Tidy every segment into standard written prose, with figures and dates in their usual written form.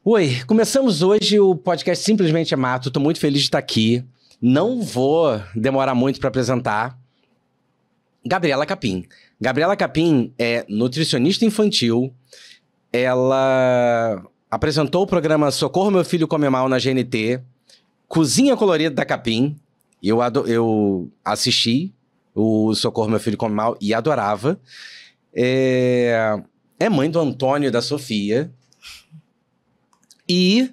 Oi, começamos hoje o podcast Simplesmente é Mato. Estou muito feliz de estar aqui. Não vou demorar muito para apresentar Gabriela Capim. Gabriela Capim é nutricionista infantil. Ela apresentou o programa Socorro Meu Filho Come Mal na GNT, Cozinha Colorida da Capim. Eu assisti o Socorro Meu Filho Come Mal e adorava. É mãe do Antônio e da Sofia. E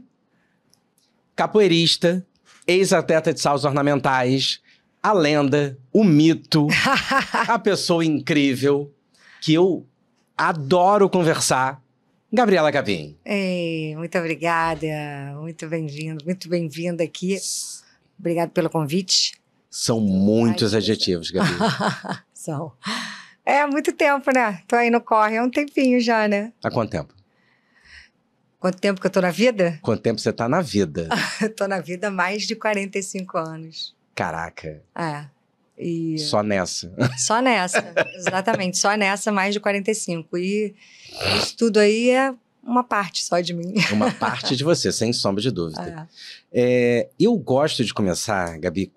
capoeirista, ex-atleta de saltos ornamentais, a lenda, o mito, a pessoa incrível que eu adoro conversar, Gabriela Capim. Ei, muito obrigada, muito bem-vinda aqui. Obrigada pelo convite. São muitos adjetivos, Gabi. São. É, há muito tempo, né? Tô aí no corre, há um tempinho já, né? Há quanto tempo? Quanto tempo que eu tô na vida? Quanto tempo você tá na vida? Eu tô na vida há mais de 45 anos. Caraca. E... Só nessa. Só nessa, exatamente. Só nessa, mais de 45. E isso tudo aí é uma parte só de mim. Uma parte de você, sem sombra de dúvida. Eu gosto de começar, Gabi,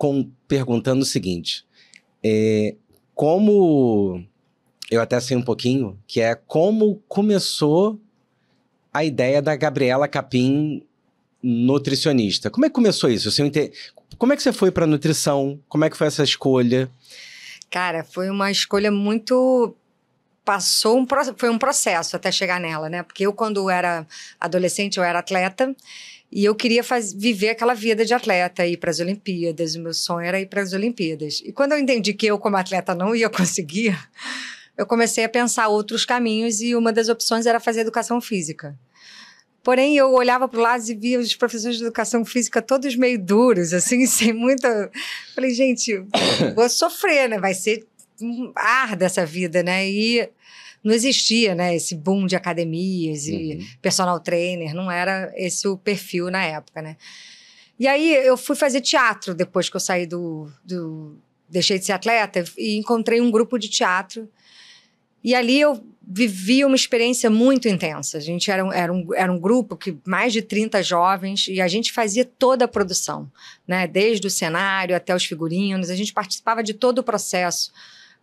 perguntando o seguinte. Como... Eu até sei um pouquinho, que é como começou a ideia da Gabriela Capim nutricionista. Como é que começou isso? Como é que você foi para nutrição? Como é que foi essa escolha? Cara, foi uma escolha muito... Foi um processo até chegar nela, né? Porque eu, quando era adolescente, eu era atleta e eu queria viver aquela vida de atleta, ir para as Olimpíadas. O meu sonho era ir para as Olimpíadas. E quando eu entendi que eu, como atleta, não ia conseguir, eu comecei a pensar outros caminhos e uma das opções era fazer educação física. Porém, eu olhava para o lado e via os professores de educação física todos meio duros, assim, sem muita... Falei, gente, vou sofrer, né? Vai ser um ar dessa vida, né? E não existia, né, esse boom de academias e personal trainer, não era esse o perfil na época, né? E aí eu fui fazer teatro depois que eu saí deixei de ser atleta e encontrei um grupo de teatro. E ali eu vivi uma experiência muito intensa. A gente era um grupo que mais de 30 jovens e a gente fazia toda a produção, né? Desde o cenário até os figurinos, a gente participava de todo o processo.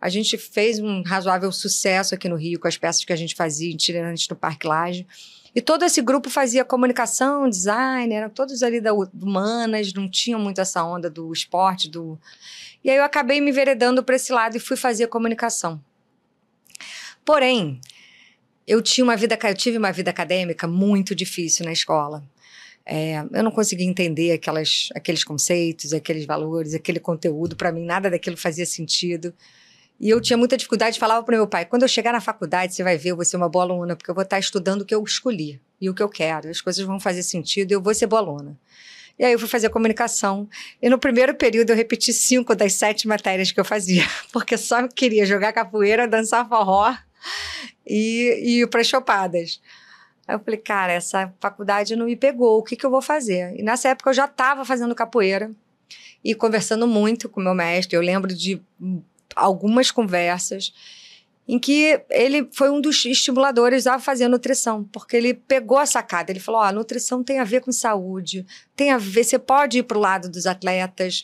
A gente fez um razoável sucesso aqui no Rio com as peças que a gente fazia itinerantes no Parque Lage. E todo esse grupo fazia comunicação, design, eram todos ali da humanas, não tinham muito essa onda do esporte. E aí eu acabei me enveredando para esse lado e fui fazer comunicação. Porém, eu tive uma vida acadêmica muito difícil na escola. Eu não conseguia entender aqueles conceitos, aqueles valores, aquele conteúdo. Para mim, nada daquilo fazia sentido. E eu tinha muita dificuldade, falava para o meu pai, quando eu chegar na faculdade, você vai ver, eu vou ser uma boa aluna, porque eu vou estar estudando o que eu escolhi e o que eu quero. As coisas vão fazer sentido e eu vou ser boa aluna. E aí eu fui fazer comunicação. E no primeiro período eu repeti 5 das 7 matérias que eu fazia, porque só queria jogar capoeira, dançar forró e ir para as chopadas. Aí eu falei, cara, essa faculdade não me pegou, o que eu vou fazer? E nessa época eu já estava fazendo capoeira e conversando muito com o meu mestre. Eu lembro de algumas conversas em que ele foi um dos estimuladores a fazer nutrição, porque ele pegou a sacada, ele falou, a nutrição tem a ver com saúde, tem a ver, você pode ir para o lado dos atletas,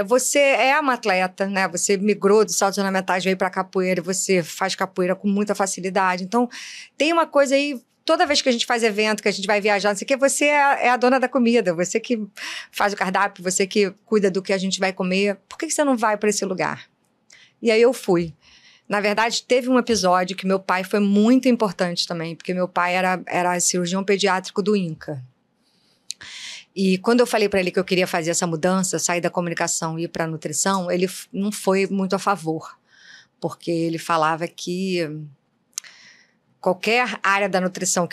você é uma atleta, né? Você migrou dos saltos ornamentais, veio para a capoeira, você faz capoeira com muita facilidade, então tem uma coisa aí, toda vez que a gente faz evento, que a gente vai viajar, não sei o quê, você é a dona da comida, você que faz o cardápio, você que cuida do que a gente vai comer, por que você não vai para esse lugar? E aí eu fui. Na verdade, teve um episódio que meu pai foi muito importante também, porque meu pai era cirurgião pediátrico do INCA. E quando eu falei para ele que eu queria fazer essa mudança, sair da comunicação e ir para a nutrição, ele não foi muito a favor, porque ele falava que qualquer área da nutrição,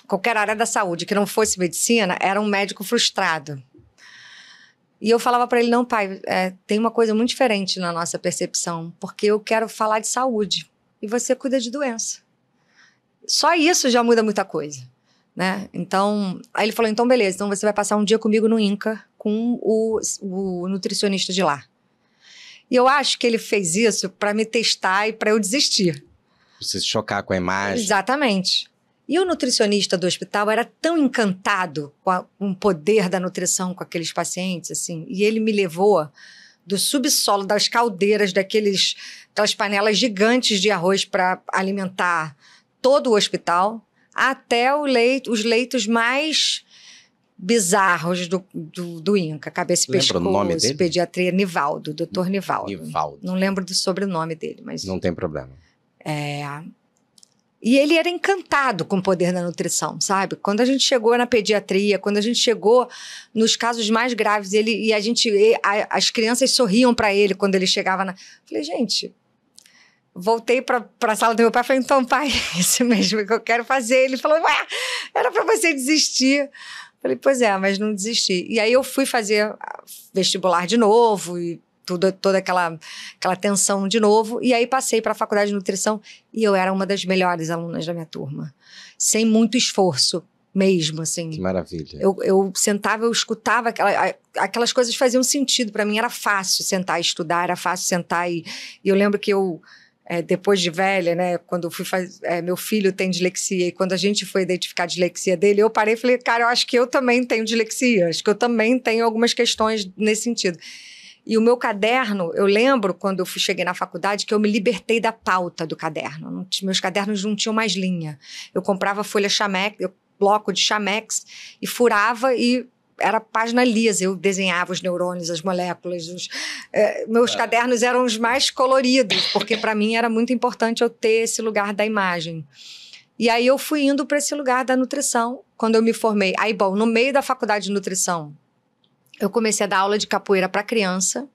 qualquer área da saúde que não fosse medicina, era um médico frustrado. E eu falava para ele, não, pai, tem uma coisa muito diferente na nossa percepção, porque eu quero falar de saúde e você cuida de doença. Só isso já muda muita coisa, né? Então, aí ele falou, então beleza, então você vai passar um dia comigo no INCA com o nutricionista de lá. E eu acho que ele fez isso para me testar e para eu desistir. Você se chocar com a imagem. Exatamente. E o nutricionista do hospital era tão encantado com o poder da nutrição com aqueles pacientes, assim, e ele me levou do subsolo das caldeiras, aquelas panelas gigantes de arroz para alimentar todo o hospital, até os leitos mais bizarros do INCA, cabeça e pescoço, o nome dele? pediatria, Nivaldo, doutor Nivaldo. Nivaldo. Não lembro do sobrenome dele, mas... Não tem problema. E ele era encantado com o poder da nutrição, sabe? Quando a gente chegou na pediatria, quando a gente chegou nos casos mais graves, as crianças sorriam para ele quando ele chegava na... Falei, gente, voltei para a sala do meu pai e falei, então, pai, isso mesmo que eu quero fazer. Ele falou, ué, era para você desistir. Falei, pois é, mas não desisti. E aí eu fui fazer vestibular de novo e toda aquela tensão de novo, e aí passei para a faculdade de nutrição e eu era uma das melhores alunas da minha turma, sem muito esforço mesmo, assim. Que maravilha. Eu sentava, eu escutava, aquelas coisas faziam sentido para mim, era fácil sentar e estudar, era fácil sentar e eu lembro que depois de velha, né, quando eu fui meu filho tem dislexia, e quando a gente foi identificar a dislexia dele, eu parei e falei, cara, eu acho que eu também tenho dislexia, acho que eu também tenho algumas questões nesse sentido. E o meu caderno, eu lembro quando eu cheguei na faculdade que eu me libertei da pauta do caderno. Meus cadernos não tinham mais linha. Eu comprava folha Chamex, bloco de Chamex e furava e era página lisa. Eu desenhava os neurônios, as moléculas. Meus cadernos eram os mais coloridos, porque para mim era muito importante eu ter esse lugar da imagem. E aí eu fui indo para esse lugar da nutrição quando eu me formei. Aí, bom, no meio da faculdade de nutrição, eu comecei a dar aula de capoeira para criança.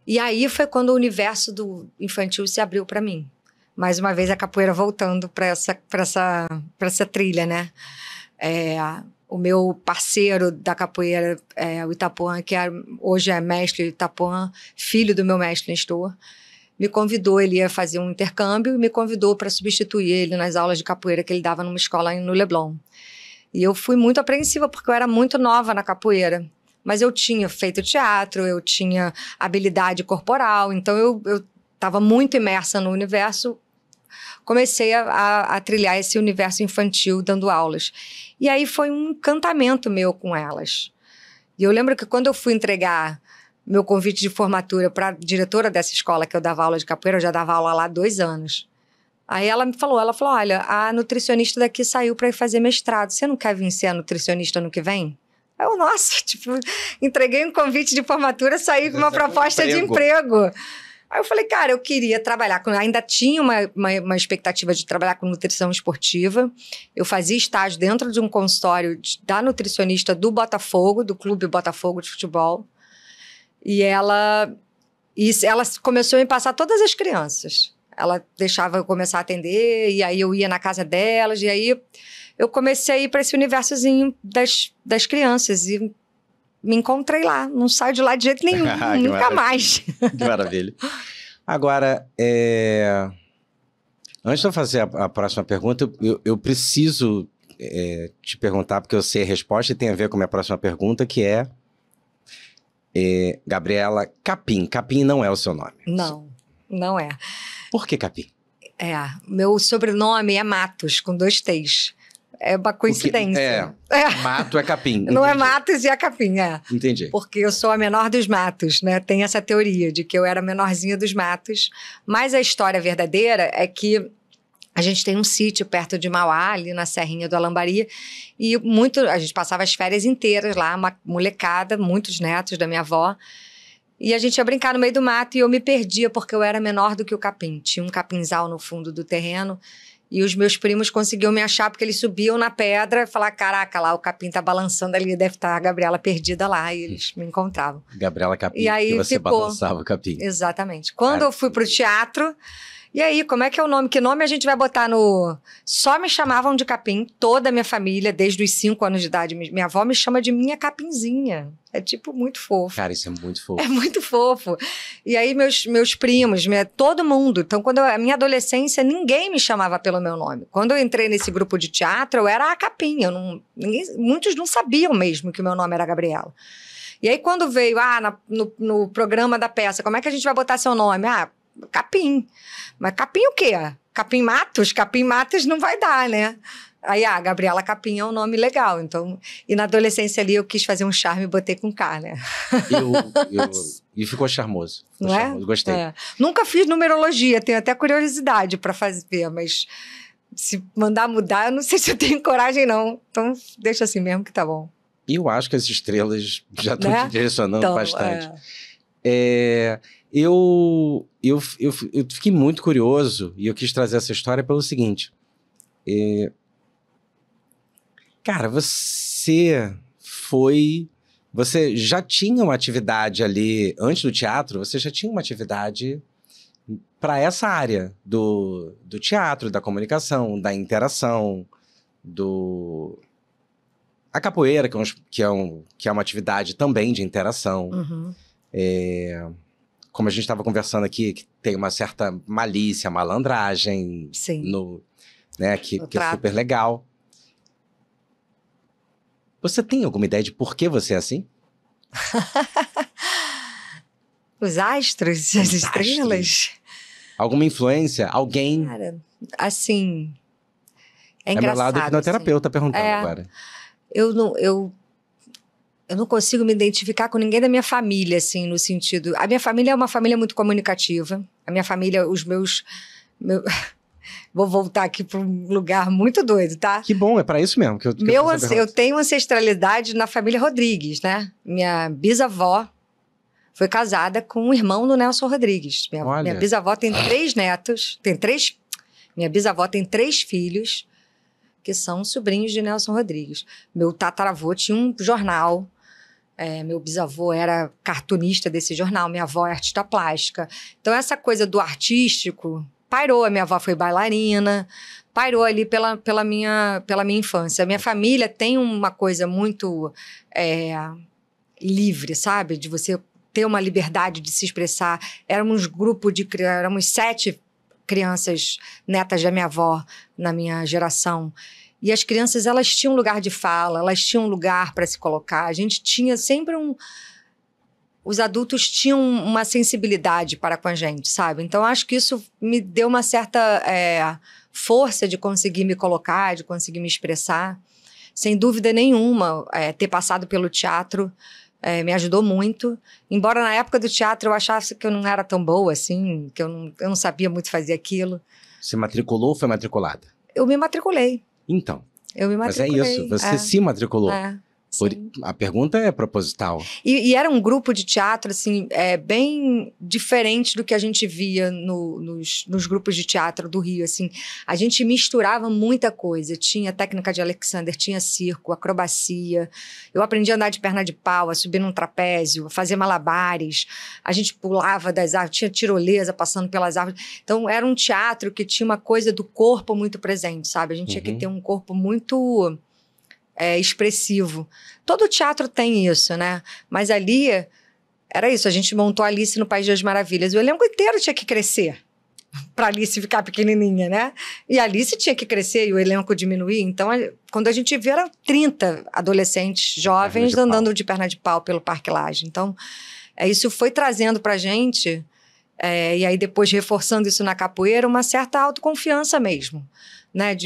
E aí foi quando o universo do infantil se abriu para mim. Mais uma vez a capoeira voltando para essa trilha, né? O meu parceiro da capoeira, o Itapuã, que hoje é mestre Itapuã, filho do meu mestre Nestor, me convidou, ele ia fazer um intercâmbio e me convidou para substituir ele nas aulas de capoeira que ele dava numa escola no Leblon. E eu fui muito apreensiva, porque eu era muito nova na capoeira. Mas eu tinha feito teatro, eu tinha habilidade corporal, então eu estava muito imersa no universo. Comecei a trilhar esse universo infantil dando aulas. E aí foi um encantamento meu com elas. E eu lembro que quando eu fui entregar meu convite de formatura para a diretora dessa escola que eu dava aula de capoeira, eu já dava aula lá há 2 anos. Aí ela falou, olha, a nutricionista daqui saiu para ir fazer mestrado. Você não quer vir ser a nutricionista ano que vem? Aí eu, nossa, entreguei um convite de formatura, saí com uma proposta de emprego. Aí eu falei, cara, eu queria trabalhar ainda tinha uma expectativa de trabalhar com nutrição esportiva. Eu fazia estágio dentro de um consultório da nutricionista do Botafogo, do Clube Botafogo de Futebol. E ela começou a me passar todas as crianças. Ela deixava eu começar a atender, e aí eu ia na casa delas, e aí eu comecei a ir para esse universozinho das crianças, e me encontrei lá, não saio de lá de jeito nenhum, nunca mais. Que maravilha. Agora, antes de eu fazer a próxima pergunta, eu preciso te perguntar, porque eu sei a resposta e tem a ver com a minha próxima pergunta, que Gabriela Capim. Capim não é o seu nome. Não é. Por que Capim? Meu sobrenome é Matos, com 2 T's. É uma coincidência. Mato é Capim. Não é Matos e é Capim, Entendi. Porque eu sou a menor dos Matos, né? Tem essa teoria de que eu era a menorzinha dos Matos. Mas a história verdadeira é que a gente tem um sítio perto de Mauá, ali na Serrinha do Alambari, e a gente passava as férias inteiras lá, uma molecada, muitos netos da minha avó. E a gente ia brincar no meio do mato e eu me perdia porque eu era menor do que o capim. Tinha um capinzal no fundo do terreno e os meus primos conseguiam me achar porque eles subiam na pedra e falavam, caraca, lá o capim tá balançando ali, deve estar a Gabriela perdida lá, e eles me encontravam. Gabriela Capim, e aí você balançava o capim. Exatamente. Quando eu fui pro teatro, e aí, como é que é o nome? Que nome a gente vai botar no... Só me chamavam de Capim, toda a minha família, desde os 5 anos de idade. Minha avó me chama de minha Capinzinha. É muito fofo. Cara, isso é muito fofo. É muito fofo. E aí meus primos, todo mundo. Então, a minha adolescência, ninguém me chamava pelo meu nome. Quando eu entrei nesse grupo de teatro, eu era a Capim. Muitos não sabiam mesmo que o meu nome era Gabriela. E aí, quando veio, no programa da peça, como é que a gente vai botar seu nome? Capim. Mas capim o quê? Capim Matos? Capim Matos não vai dar, né? Aí, Gabriela Capim é um nome legal, então... E na adolescência ali eu quis fazer um charme e botei com K, né? E ficou charmoso. Não é? Gostei. Nunca fiz numerologia, tenho até curiosidade para fazer, mas se mandar mudar, eu não sei se eu tenho coragem, não. Então, deixa assim mesmo que tá bom. E eu acho que as estrelas já estão te direcionando então, bastante. Eu fiquei muito curioso e eu quis trazer essa história pelo seguinte. Cara, você já tinha uma atividade ali, antes do teatro, você já tinha uma atividade para essa área do teatro, da comunicação, da interação, a capoeira, que é uma atividade também de interação. Uhum. Como a gente estava conversando aqui, que tem uma certa malícia, malandragem, né, que é super legal. Você tem alguma ideia de por que você é assim? Os astros, as estrelas. Alguma influência? Alguém? Cara, assim... É engraçado. É meu lado hipnoterapeuta assim. Perguntando agora. Eu não consigo me identificar com ninguém da minha família, assim, no sentido... A minha família é uma família muito comunicativa. A minha família, Vou voltar aqui para um lugar muito doido, tá? Que bom, é para isso mesmo que eu tenho ancestralidade na família Rodrigues, né? Minha bisavó foi casada com um irmão do Nelson Rodrigues. Minha bisavó tem 3 netos, minha bisavó tem 3 filhos que são sobrinhos de Nelson Rodrigues. Meu tataravô tinha um jornal, meu bisavô era cartunista desse jornal, minha avó é artista plástica. Então essa coisa do artístico... Pairou, a minha avó foi bailarina, pairou ali pela minha infância. A minha família tem uma coisa muito livre, sabe? De você ter uma liberdade de se expressar. Éramos 7 crianças netas da minha avó na minha geração. E as crianças, elas tinham lugar de fala, elas tinham lugar para se colocar. A gente tinha sempre os adultos tinham uma sensibilidade para com a gente, sabe? Então, acho que isso me deu uma certa força de conseguir me colocar, de conseguir me expressar. Sem dúvida nenhuma, ter passado pelo teatro me ajudou muito. Embora na época do teatro eu achasse que eu não era tão boa assim, que eu não sabia muito fazer aquilo. Você matriculou ou foi matriculada? Eu me matriculei. Então. Eu me matriculei. Mas é isso, você se matriculou. A pergunta é proposital. E era um grupo de teatro, assim, bem diferente do que a gente via nos grupos de teatro do Rio, assim. A gente misturava muita coisa. Tinha técnica de Alexander, tinha circo, acrobacia. Eu aprendi a andar de perna de pau, a subir num trapézio, a fazer malabares. A gente pulava das árvores, tinha tirolesa passando pelas árvores. Então, era um teatro que tinha uma coisa do corpo muito presente, sabe? A gente tinha que ter um corpo muito... expressivo. Todo teatro tem isso, né? Mas ali, era isso, a gente montou Alice no País das Maravilhas. O elenco inteiro tinha que crescer para Alice ficar pequenininha, né? E a Alice tinha que crescer e o elenco diminuir. Então, quando a gente via, eram 30 adolescentes jovens andando de perna de pau pelo Parque Lage. Então, isso foi trazendo pra gente, e aí depois reforçando isso na capoeira, uma certa autoconfiança mesmo, né?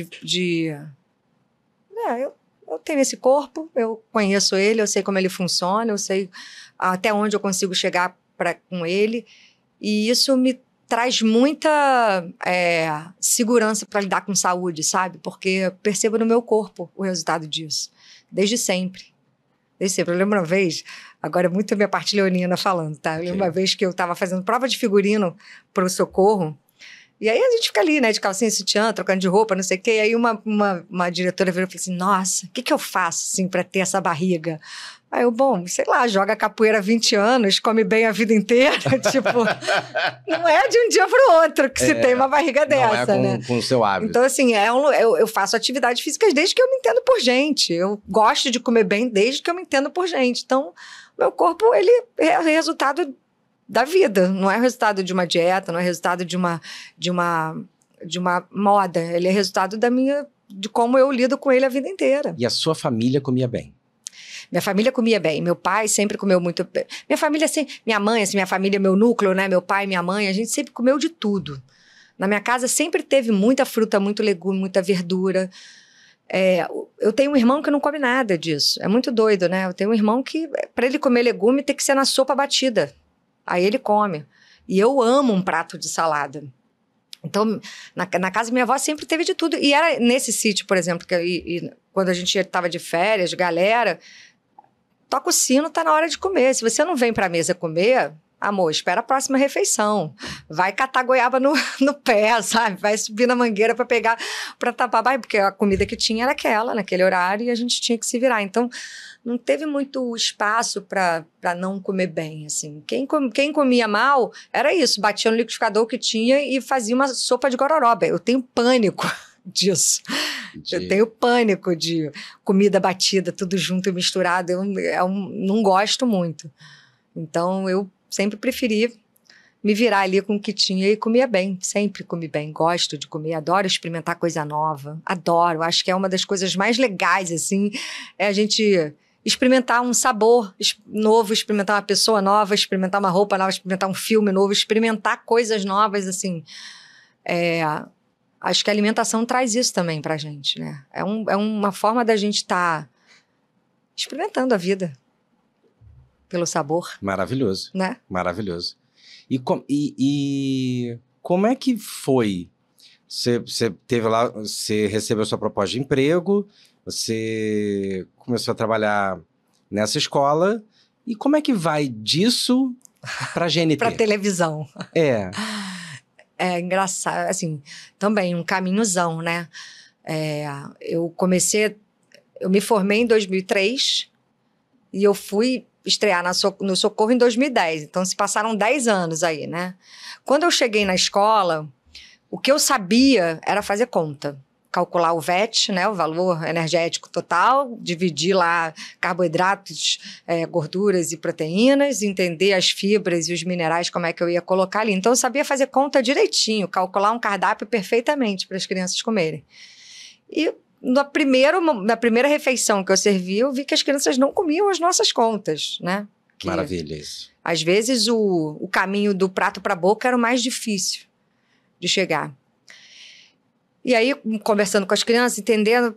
Eu tenho esse corpo, eu conheço ele, eu sei como ele funciona, eu sei até onde eu consigo chegar com ele. E isso me traz muita segurança para lidar com saúde, sabe? Porque eu percebo no meu corpo o resultado disso, desde sempre. Desde sempre. Eu lembro uma vez, agora é muito a minha parte leonina falando, tá? Eu lembro uma vez que eu estava fazendo prova de figurino para o Socorro. E aí a gente fica ali, né, de calcinha e sutiã, trocando de roupa, não sei o quê. E aí uma diretora virou e falou assim, nossa, o que eu faço, assim, pra ter essa barriga? Aí eu, sei lá, joga capoeira há 20 anos, come bem a vida inteira. Tipo, não é de um dia pro outro que se tem uma barriga dessa, não é né? com o seu hábito. Então, assim, eu faço atividades físicas desde que eu me entendo por gente. Eu gosto de comer bem desde que eu me entendo por gente. Então, meu corpo, ele é resultado da vida, não é resultado de uma dieta, não é resultado de uma moda, ele é resultado de como eu lido com ele a vida inteira. E a sua família comia bem? Minha família comia bem, meu pai sempre comeu muito bem. Minha família, assim, minha mãe, assim, minha família, meu núcleo, né, meu pai e minha mãe, a gente sempre comeu de tudo. Na minha casa sempre teve muita fruta, muito legume, muita verdura. Eu tenho um irmão que não come nada disso. É muito doido, né? Eu tenho um irmão que, para ele comer legume, tem que ser na sopa batida. Aí ele come. E eu amo um prato de salada. Então, na casa da minha avó sempre teve de tudo. E era nesse sítio, por exemplo, quando a gente estava de férias, galera, toca o sino, tá na hora de comer. Se você não vem para a mesa comer, amor, espera a próxima refeição. Vai catar goiaba no pé, sabe? Vai subir na mangueira para pegar, para tapar, porque a comida que tinha era aquela, naquele horário, e a gente tinha que se virar. Então, não teve muito espaço para não comer bem, assim. Quem comia mal, era isso, batia no liquidificador que tinha e fazia uma sopa de gororoba. Eu tenho pânico disso. Eu tenho pânico de comida batida, tudo junto e misturado. Eu não gosto muito. Então, eu sempre preferi me virar ali com o que tinha e comia bem. Sempre comi bem. Gosto de comer, adoro experimentar coisa nova. Adoro. Acho que é uma das coisas mais legais, assim, é a gente experimentar um sabor novo, experimentar uma pessoa nova, experimentar uma roupa nova, experimentar um filme novo, experimentar coisas novas, assim. Acho que a alimentação traz isso também pra gente, né? É uma forma da gente estar experimentando a vida pelo sabor. Maravilhoso. Né? Maravilhoso. E como é que foi? Você teve lá, você recebeu sua proposta de emprego, você começou a trabalhar nessa escola, e como é que vai disso pra GNT? Pra televisão. É engraçado, assim, também um caminhozão, né? Eu me formei em 2003 e eu fui estrear no Socorro em 2010, então se passaram 10 anos aí, né? Quando eu cheguei na escola, o que eu sabia era fazer conta. Calcular o VET, né, o valor energético total, dividir lá carboidratos, gorduras e proteínas, entender as fibras e os minerais, como é que eu ia colocar ali. Então, eu sabia fazer conta direitinho, calcular um cardápio perfeitamente para as crianças comerem. E na primeira refeição que eu servi, eu vi que as crianças não comiam as nossas contas, né? Maravilha isso. Às vezes, o caminho do prato para a boca era o mais difícil de chegar. E aí, conversando com as crianças, entendendo,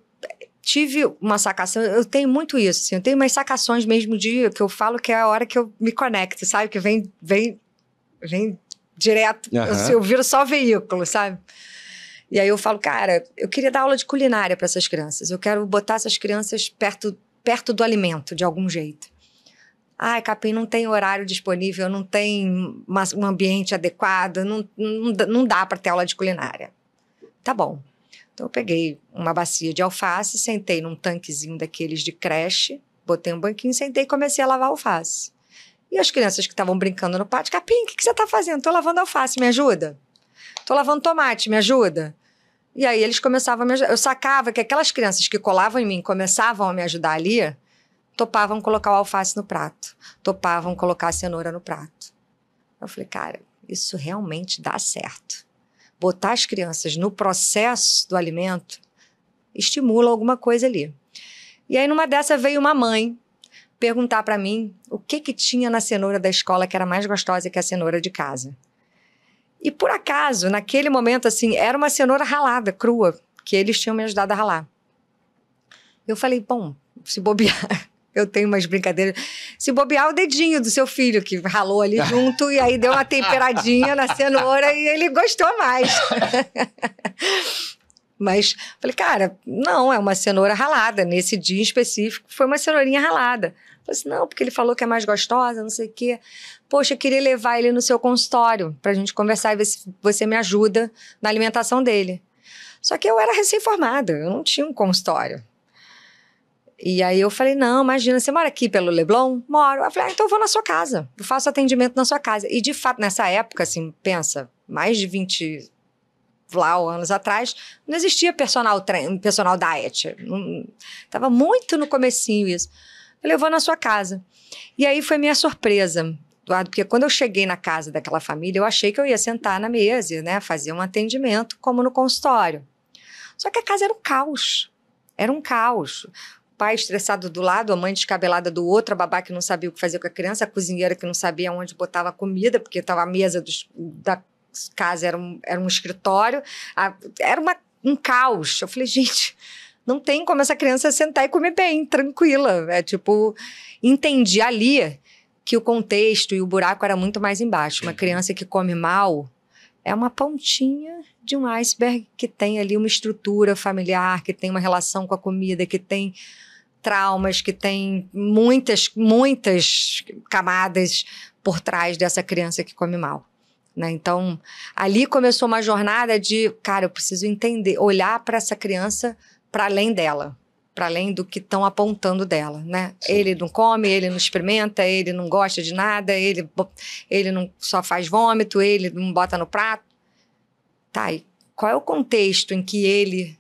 tive uma sacação. Eu tenho muito isso, assim, eu tenho umas sacações mesmo que eu falo que é a hora que eu me conecto, sabe? Que vem direto, eu viro só veículo, sabe? E aí eu falo, cara, eu queria dar aula de culinária para essas crianças. Eu quero botar essas crianças perto do alimento, de algum jeito. Ai, Capim, não tem horário disponível, não tem um ambiente adequado, não dá para ter aula de culinária. Tá bom. Então eu peguei uma bacia de alface, sentei num tanquezinho daqueles de creche, botei um banquinho, sentei e comecei a lavar alface. E as crianças que estavam brincando no pátio, Capim, o que você está fazendo? Tô lavando alface, me ajuda? Tô lavando tomate, me ajuda? E aí eles começavam a me ajudar. Eu sacava que aquelas crianças que colavam em mim, começavam a me ajudar ali, topavam colocar o alface no prato, topavam colocar a cenoura no prato. Eu falei, cara, isso realmente dá certo. Botar as crianças no processo do alimento estimula alguma coisa ali. E aí, numa dessa, veio uma mãe perguntar para mim o que tinha na cenoura da escola que era mais gostosa que a cenoura de casa. E, por acaso, naquele momento, assim, era uma cenoura ralada, crua, que eles tinham me ajudado a ralar. Eu falei, bom, se bobear... Eu tenho umas brincadeiras. Se bobear o dedinho do seu filho, que ralou ali junto, e aí deu uma temperadinha na cenoura e ele gostou mais. Mas falei, cara, não, é uma cenoura ralada. Nesse dia em específico, foi uma cenourinha ralada. Falei assim, não, porque ele falou que é mais gostosa, não sei o quê. Poxa, eu queria levar ele no seu consultório pra gente conversar e ver se você me ajuda na alimentação dele. Só que eu era recém-formada, eu não tinha um consultório. E aí eu falei, não, imagina, você mora aqui pelo Leblon? Moro. Eu falei, então eu vou na sua casa, eu faço atendimento na sua casa. E de fato, nessa época, assim, pensa, mais de 20 anos atrás, não existia personal diet. Tava muito no comecinho isso. Eu falei, eu vou na sua casa. E aí foi minha surpresa, Eduardo, porque quando eu cheguei na casa daquela família, eu achei que eu ia sentar na mesa, né, fazer um atendimento como no consultório. Só que a casa era um caos. Era um caos. Pai estressado do lado, a mãe descabelada do outro, a babá que não sabia o que fazer com a criança, a cozinheira que não sabia onde botava a comida, porque estava a mesa casa era um escritório, era um caos. Eu falei, gente, não tem como essa criança sentar e comer bem, tranquila. Entendi ali que o contexto e o buraco era muito mais embaixo. Uma criança que come mal é uma pontinha de um iceberg que tem ali uma estrutura familiar, que tem uma relação com a comida, que tem traumas, que tem muitas camadas por trás dessa criança que come mal, né? Então, ali começou uma jornada de, cara, eu preciso entender, olhar para essa criança para além dela, para além do que estão apontando dela, né? Sim. Ele não come, ele não experimenta, ele não gosta de nada, ele não só faz vômito, ele não bota no prato. Tá, e qual é o contexto em que ele...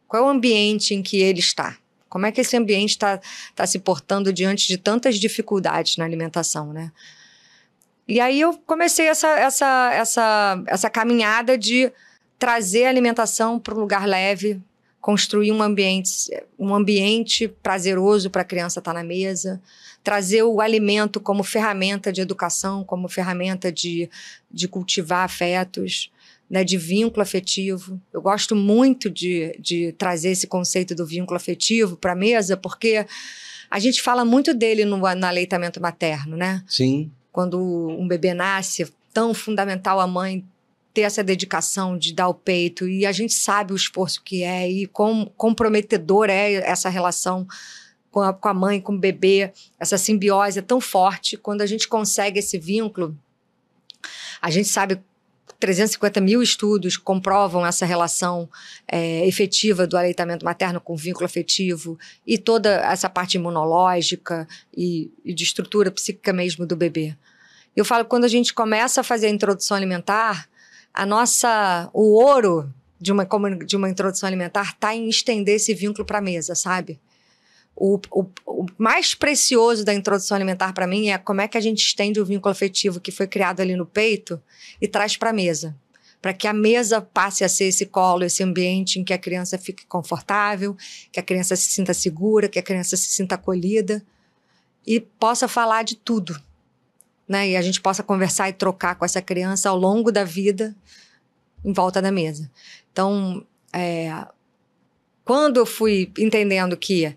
Qual é o ambiente em que ele está? Como é que esse ambiente está se portando diante de tantas dificuldades na alimentação, né? E aí eu comecei essa caminhada de trazer a alimentação para um lugar leve, construir um ambiente prazeroso para a criança estar na mesa, trazer o alimento como ferramenta de educação, como ferramenta de cultivar afetos, né, de vínculo afetivo. Eu gosto muito de trazer esse conceito do vínculo afetivo para a mesa, porque a gente fala muito dele no aleitamento materno, né? Sim. Quando um bebê nasce, tão fundamental a mãe ter essa dedicação de dar o peito, e a gente sabe o esforço que é e quão comprometedor é essa relação com a mãe, com o bebê, essa simbiose é tão forte. Quando a gente consegue esse vínculo, a gente sabe 350 mil estudos comprovam essa relação efetiva do aleitamento materno com vínculo afetivo e toda essa parte imunológica e de estrutura psíquica mesmo do bebê. Eu falo que quando a gente começa a fazer a introdução alimentar, o ouro de uma introdução alimentar está em estender esse vínculo para a mesa, sabe? O mais precioso da introdução alimentar para mim é como é que a gente estende o vínculo afetivo que foi criado ali no peito e traz para a mesa. Para que a mesa passe a ser esse colo, esse ambiente em que a criança fique confortável, que a criança se sinta segura, que a criança se sinta acolhida e possa falar de tudo, né? E a gente possa conversar e trocar com essa criança ao longo da vida em volta da mesa. Então, quando eu fui entendendo que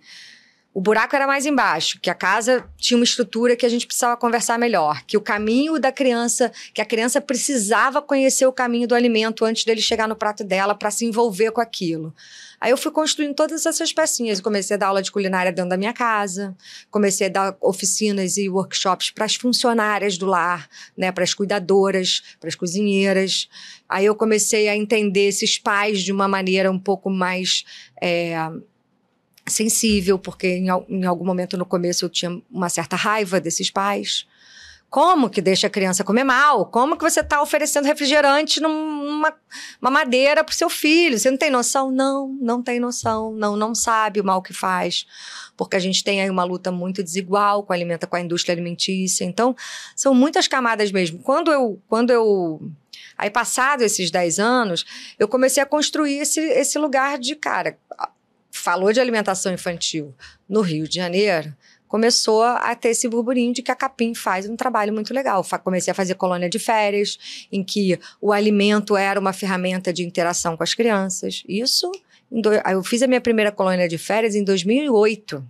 o buraco era mais embaixo, que a casa tinha uma estrutura que a gente precisava conversar melhor, que o caminho da criança, que a criança precisava conhecer o caminho do alimento antes dele chegar no prato dela para se envolver com aquilo. Aí eu fui construindo todas essas pecinhas, comecei a dar aula de culinária dentro da minha casa, comecei a dar oficinas e workshops para as funcionárias do lar, né, para as cuidadoras, para as cozinheiras. Aí eu comecei a entender esses pais de uma maneira um pouco mais sensível, porque em algum momento no começo eu tinha uma certa raiva desses pais. Como que deixa a criança comer mal? Como que você está oferecendo refrigerante numa madeira para o seu filho? Você não tem noção? Não tem noção. Não sabe o mal que faz. Porque a gente tem aí uma luta muito desigual com a indústria alimentícia. Então, são muitas camadas mesmo. Aí, passado esses 10 anos, eu comecei a construir esse lugar de, cara, falou de alimentação infantil no Rio de Janeiro, começou a ter esse burburinho de que a Capim faz um trabalho muito legal. Comecei a fazer colônia de férias, em que o alimento era uma ferramenta de interação com as crianças. Isso, eu fiz a minha primeira colônia de férias em 2008.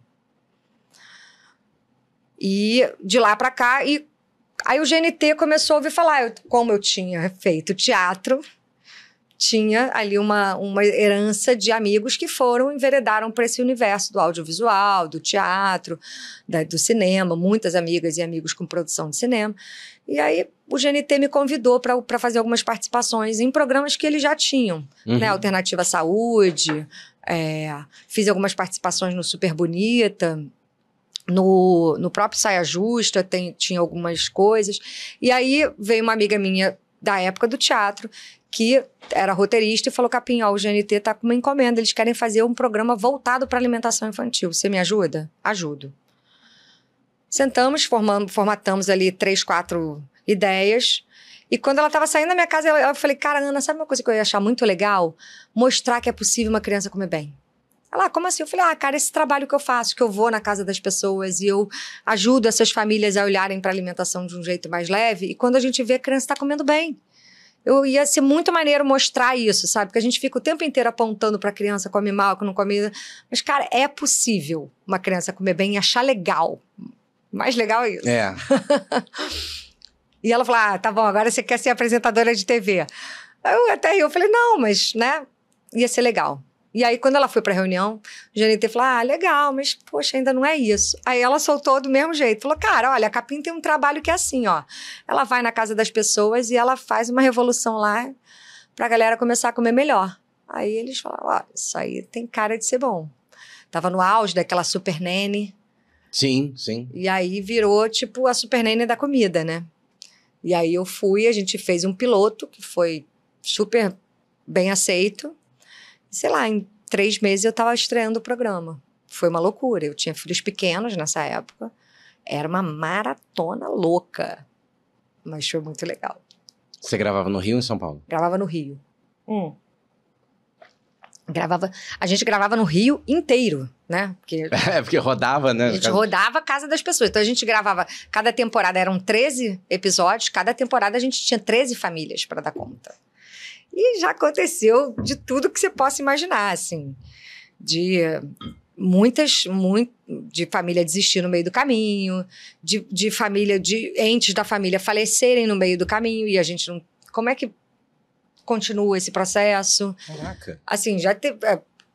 E de lá para cá, aí o GNT começou a ouvir falar. Como eu tinha feito teatro, tinha ali uma herança de amigos que enveredaram para esse universo do audiovisual, do teatro, do cinema, muitas amigas e amigos com produção de cinema. E aí o GNT me convidou para fazer algumas participações em programas que eles já tinham, né? Alternativa à Saúde, fiz algumas participações no Super Bonita, no próprio Saia Justa, tinha algumas coisas. E aí veio uma amiga minha da época do teatro, que era roteirista e falou: Capim, o GNT tá com uma encomenda, eles querem fazer um programa voltado para alimentação infantil. Você me ajuda? Ajudo. Sentamos, formatamos ali 3, 4 ideias. E quando ela estava saindo da minha casa, eu falei: cara, Ana, sabe uma coisa que eu ia achar muito legal? Mostrar que é possível uma criança comer bem. Ela: como assim? Eu falei: cara, esse trabalho que eu faço, que eu vou na casa das pessoas e eu ajudo essas famílias a olharem para a alimentação de um jeito mais leve, e quando a gente vê, a criança está comendo bem. Eu ia ser muito maneiro mostrar isso, sabe? Porque a gente fica o tempo inteiro apontando pra criança, come mal, que não come... Mas, cara, é possível uma criança comer bem e achar legal. Mais legal é isso. É. E ela falou, tá bom, agora você quer ser apresentadora de TV. Eu falei, não, mas, né, ia ser legal. E aí, quando ela foi pra reunião, o GNT falou, legal, mas, poxa, ainda não é isso. Aí ela soltou do mesmo jeito. Falou, cara, olha, a Capim tem um trabalho que é assim, ó. Ela vai na casa das pessoas e ela faz uma revolução lá pra galera começar a comer melhor. Aí eles falaram, isso aí tem cara de ser bom. Tava no auge daquela Super Nene. Sim, sim. E aí virou, tipo, a Super Nene da comida, né? E aí eu fui, a gente fez um piloto que foi super bem aceito. Sei lá, em 3 meses eu tava estreando o programa. Foi uma loucura. Eu tinha filhos pequenos nessa época. Era uma maratona louca. Mas foi muito legal. Você gravava no Rio ou em São Paulo? Gravava no Rio. A gente gravava no Rio inteiro, né? Porque rodava, né? A gente rodava a casa das pessoas. Então a gente gravava, cada temporada eram 13 episódios, cada temporada a gente tinha 13 famílias para dar conta. E já aconteceu de tudo que você possa imaginar, assim. De família desistir no meio do caminho, de família, de entes da família falecerem no meio do caminho, e a gente não... Como é que continua esse processo? Caraca. Assim,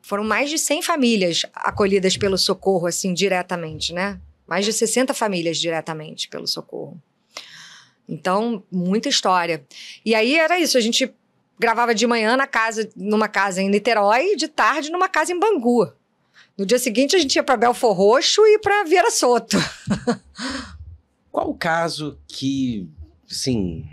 foram mais de 100 famílias acolhidas pelo Socorro, assim, diretamente, né? Mais de 60 famílias diretamente pelo Socorro. Então, muita história. E aí era isso, a gente gravava de manhã numa casa em Niterói e de tarde numa casa em Bangu. No dia seguinte a gente ia para Belfor Roxo e para Vieira Soto. Qual o caso que, assim,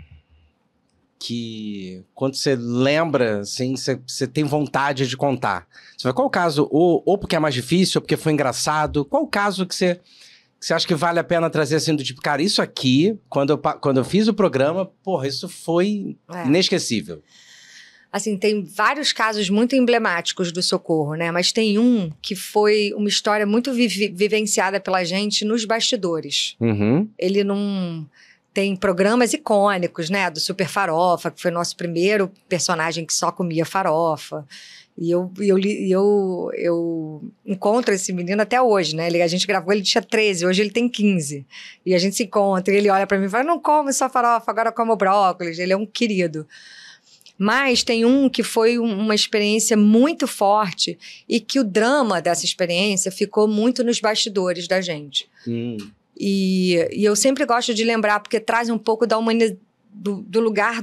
que quando você lembra, assim, você tem vontade de contar? Você fala, qual o caso, ou porque é mais difícil, ou porque foi engraçado, qual o caso que você acha que vale a pena trazer, assim, do tipo, cara, isso aqui, quando eu fiz o programa, porra, isso foi inesquecível. Assim, tem vários casos muito emblemáticos do Socorro, né? Mas tem um que foi uma história muito vivenciada pela gente nos bastidores. Uhum. Ele não... Tem programas icônicos, né? Do Super Farofa, que foi nosso primeiro personagem que só comia farofa. E eu encontro esse menino até hoje, né? A gente gravou, ele tinha 13, hoje ele tem 15. E a gente se encontra, e ele olha pra mim e fala, não como só farofa, agora eu como brócolis. Ele é um querido. Mas tem um que foi uma experiência muito forte e que o drama dessa experiência ficou muito nos bastidores da gente. E eu sempre gosto de lembrar, porque traz um pouco da do lugar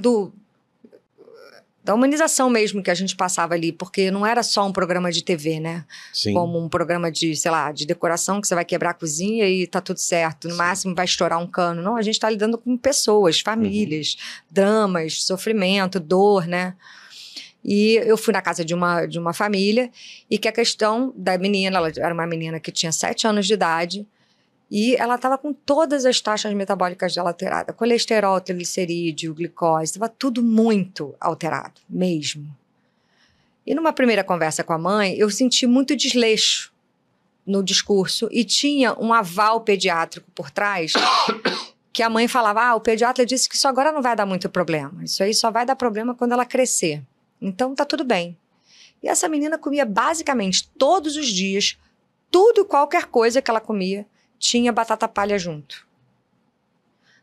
da humanização mesmo que a gente passava ali, porque não era só um programa de TV, né? Sim. Como um programa de, sei lá, de decoração, que você vai quebrar a cozinha e tá tudo certo. No máximo vai estourar um cano. Não, a gente tá lidando com pessoas, famílias, dramas, sofrimento, dor, né? E eu fui na casa de uma família e que a questão da menina, ela era uma menina que tinha 7 anos de idade, e ela estava com todas as taxas metabólicas dela alteradas. Colesterol, triglicerídeo, glicose, estava tudo muito alterado, mesmo. E numa primeira conversa com a mãe, eu senti muito desleixo no discurso e tinha um aval pediátrico por trás, que a mãe falava, o pediatra disse que isso agora não vai dar muito problema. Isso aí só vai dar problema quando ela crescer. Então tá tudo bem. E essa menina comia basicamente todos os dias, qualquer coisa que ela comia, tinha batata palha junto.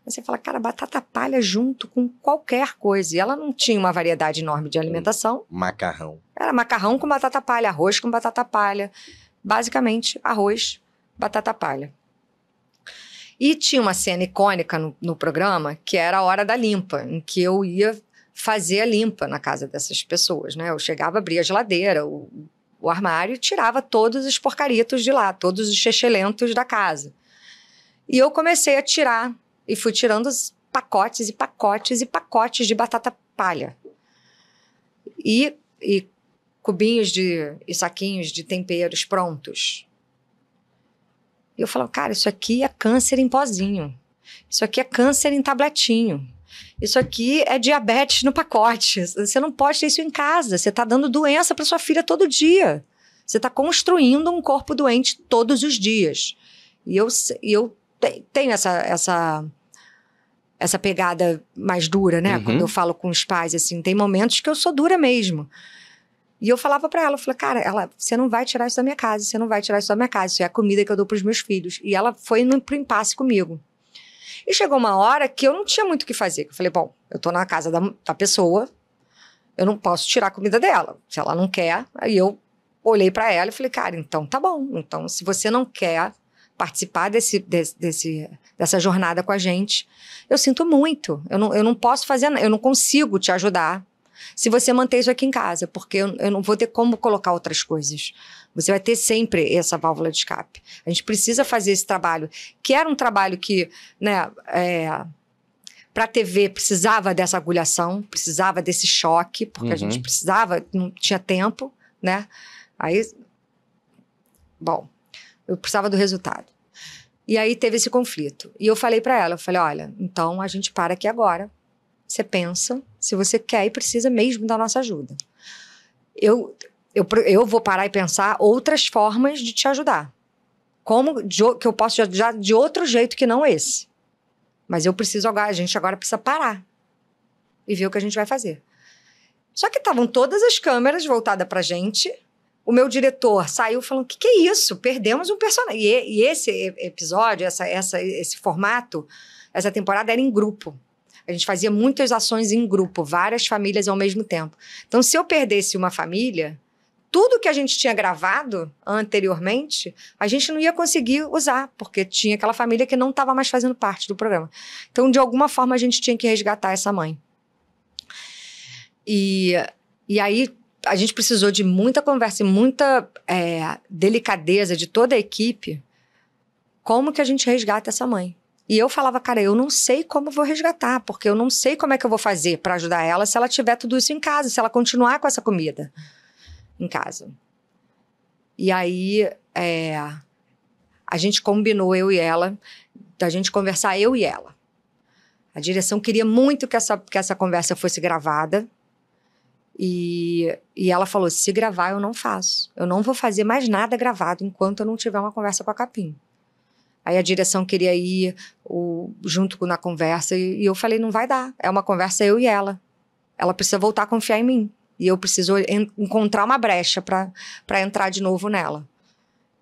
Aí você fala, cara, batata palha junto com qualquer coisa. E ela não tinha uma variedade enorme de alimentação. Macarrão. Era macarrão com batata palha, arroz com batata palha. Basicamente, arroz, batata palha. E tinha uma cena icônica no programa, que era a hora da limpa, em que eu ia fazer a limpa na casa dessas pessoas, né? Eu chegava, abria a geladeira, o armário e tirava todos os porcaritos de lá, todos os chechelentos da casa. E eu comecei a tirar, e fui tirando pacotes e pacotes e pacotes de batata palha. E cubinhos e saquinhos de temperos prontos. E eu falava, cara, isso aqui é câncer em pozinho. Isso aqui é câncer em tabletinho. Isso aqui é diabetes no pacote. Você não pode ter isso em casa. Você está dando doença para sua filha todo dia. Você está construindo um corpo doente todos os dias. E eu tenho essa pegada mais dura, né? Quando eu falo com os pais, assim, tem momentos que eu sou dura mesmo. E eu falava pra ela, eu falei, cara, você não vai tirar isso da minha casa, você não vai tirar isso da minha casa, isso é a comida que eu dou pros meus filhos. E ela foi pro impasse comigo. E chegou uma hora que eu não tinha muito o que fazer. Eu falei, bom, eu tô na casa da pessoa, eu não posso tirar a comida dela. Se ela não quer, aí eu olhei pra ela e falei, cara, então tá bom. Então, se você não quer participar dessa jornada com a gente, eu sinto muito. Eu não posso fazer, eu não consigo te ajudar se você manter isso aqui em casa, porque eu não vou ter como colocar outras coisas. Você vai ter sempre essa válvula de escape. A gente precisa fazer esse trabalho, que era um trabalho que, né, para a TV precisava dessa agulhação, precisava desse choque, porque a gente precisava, não tinha tempo, né? Aí, bom, eu precisava do resultado. E aí teve esse conflito. E eu falei para ela, eu falei, olha, então a gente para aqui agora, você pensa se você quer e precisa mesmo da nossa ajuda. Eu vou parar e pensar outras formas de te ajudar. Que eu posso te ajudar de outro jeito que não esse. Mas a gente agora precisa parar e ver o que a gente vai fazer. Só que estavam todas as câmeras voltadas pra gente. O meu diretor saiu falando, o que é isso? Perdemos um personagem. E esse episódio, esse formato, essa temporada era em grupo. A gente fazia muitas ações em grupo, várias famílias ao mesmo tempo. Então, se eu perdesse uma família, tudo que a gente tinha gravado anteriormente, a gente não ia conseguir usar, porque tinha aquela família que não estava mais fazendo parte do programa. Então, de alguma forma, a gente tinha que resgatar essa mãe. E aí, a gente precisou de muita conversa e muita delicadeza de toda a equipe. Como que a gente resgata essa mãe? E eu falava, cara, eu não sei como eu vou resgatar, porque eu não sei como é que eu vou fazer para ajudar ela se ela tiver tudo isso em casa, se ela continuar com essa comida em casa. E aí, a gente combinou, eu e ela, da gente conversar, eu e ela. A direção queria muito que essa conversa fosse gravada. E ela falou, se gravar, eu não faço. Eu não vou fazer mais nada gravado enquanto eu não tiver uma conversa com a Capim. Aí a direção queria ir junto na conversa e eu falei, não vai dar. É uma conversa eu e ela. Ela precisa voltar a confiar em mim. E eu preciso encontrar uma brecha para entrar de novo nela.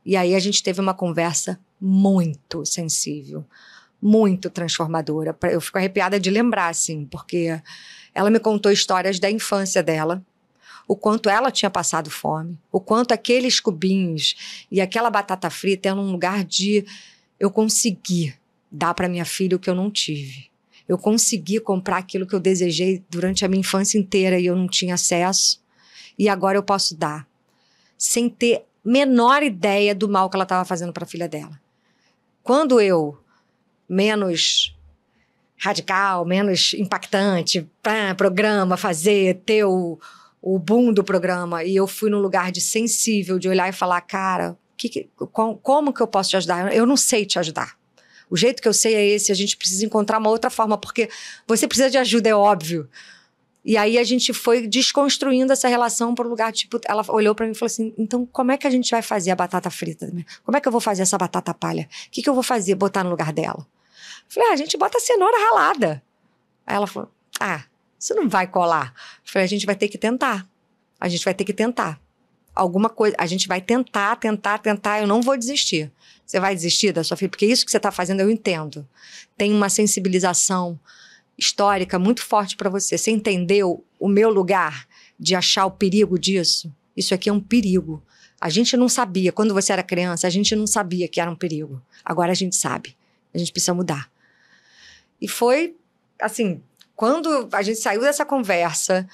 E aí a gente teve uma conversa muito sensível, muito transformadora. Eu fico arrepiada de lembrar, assim, porque ela me contou histórias da infância dela, o quanto ela tinha passado fome, o quanto aqueles cubinhos e aquela batata frita eram um lugar de eu conseguir dar para minha filha o que eu não tive. Eu consegui comprar aquilo que eu desejei durante a minha infância inteira e eu não tinha acesso. E agora eu posso dar, sem ter menor ideia do mal que ela estava fazendo para a filha dela. Quando eu, menos radical, menos impactante, programa, ter o boom do programa, e eu fui num lugar de sensível, de olhar e falar, cara, como que eu posso te ajudar? Eu não sei te ajudar. O jeito que eu sei é esse, a gente precisa encontrar uma outra forma, porque você precisa de ajuda, é óbvio. E aí a gente foi desconstruindo essa relação para o lugar, tipo, ela olhou para mim e falou assim, então como é que a gente vai fazer a batata frita? Como é que eu vou fazer essa batata palha? O que eu vou fazer, botar no lugar dela? Eu falei, a gente bota a cenoura ralada. Aí ela falou, isso não vai colar. Eu falei, a gente vai ter que tentar. A gente vai ter que tentar. Alguma coisa, a gente vai tentar, eu não vou desistir. Você vai desistir da sua filha? Porque isso que você está fazendo eu entendo. Tem uma sensibilização histórica muito forte para você. Você entendeu o meu lugar de achar o perigo disso? Isso aqui é um perigo. A gente não sabia, quando você era criança, a gente não sabia que era um perigo. Agora a gente sabe. A gente precisa mudar. E foi, assim, quando a gente saiu dessa conversa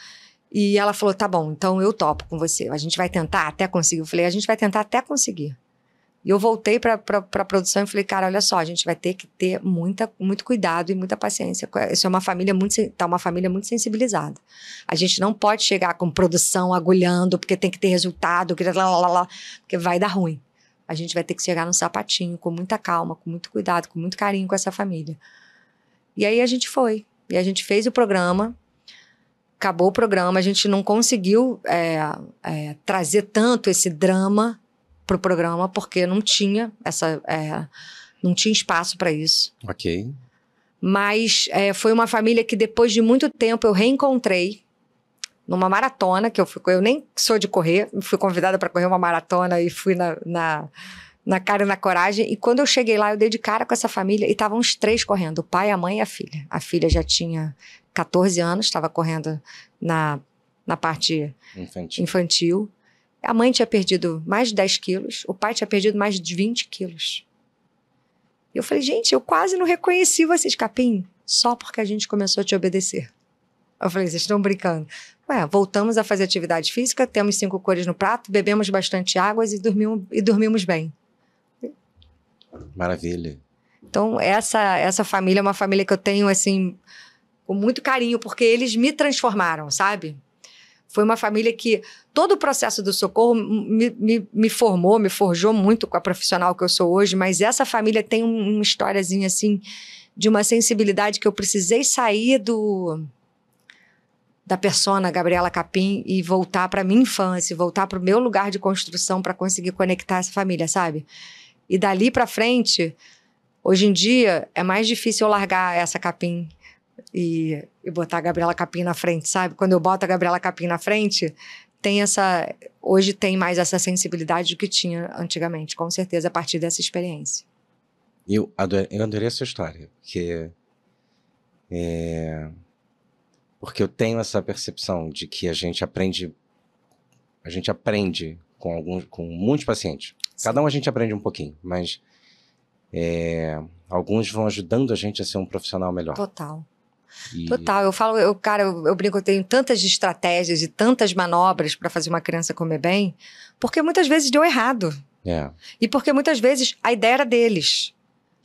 e ela falou, tá bom, então eu topo com você. A gente vai tentar até conseguir. Eu falei, a gente vai tentar até conseguir. E eu voltei para a produção e falei, cara, olha só, a gente vai ter que ter muito cuidado e muita paciência. Isso é uma família muito sensibilizada. A gente não pode chegar com produção agulhando, porque tem que ter resultado, porque vai dar ruim. A gente vai ter que chegar no sapatinho, com muita calma, com muito cuidado, com muito carinho com essa família. E aí a gente foi. E a gente fez o programa, acabou o programa, a gente não conseguiu trazer tanto esse drama pro programa, porque não tinha não tinha espaço para isso. Ok. Mas foi uma família que depois de muito tempo eu reencontrei numa maratona, que eu nem sou de correr, fui convidada para correr uma maratona e fui na cara e na coragem. E quando eu cheguei lá, eu dei de cara com essa família e estavam os 3 correndo, o pai, a mãe e a filha. A filha já tinha 14 anos, estava correndo na parte infantil. A mãe tinha perdido mais de 10 quilos, o pai tinha perdido mais de 20 quilos. E eu falei, gente, eu quase não reconheci vocês, Capim, só porque a gente começou a te obedecer. Eu falei, vocês estão brincando. Voltamos a fazer atividade física, temos 5 cores no prato, bebemos bastante água e dormimos bem. Maravilha. Então, essa família é uma família que eu tenho, assim, com muito carinho, porque eles me transformaram, sabe? Foi uma família que todo o processo do socorro me formou, me forjou muito com a profissional que eu sou hoje, mas essa família tem uma historiazinha, assim, de uma sensibilidade que eu precisei sair da persona Gabriela Capim e voltar para minha infância, voltar para o meu lugar de construção para conseguir conectar essa família, sabe? E dali para frente, hoje em dia, é mais difícil eu largar essa Capim e botar a Gabriela Capim na frente, sabe? Quando eu boto a Gabriela Capim na frente, hoje tem mais essa sensibilidade do que tinha antigamente, com certeza, a partir dessa experiência. Eu adorei essa história, porque eu tenho essa percepção de que a gente aprende com muitos pacientes. Sim. Cada um a gente aprende um pouquinho, mas alguns vão ajudando a gente a ser um profissional melhor. Total. Total, eu brinco, eu tenho tantas estratégias e tantas manobras para fazer uma criança comer bem, porque muitas vezes deu errado. E porque muitas vezes a ideia era deles.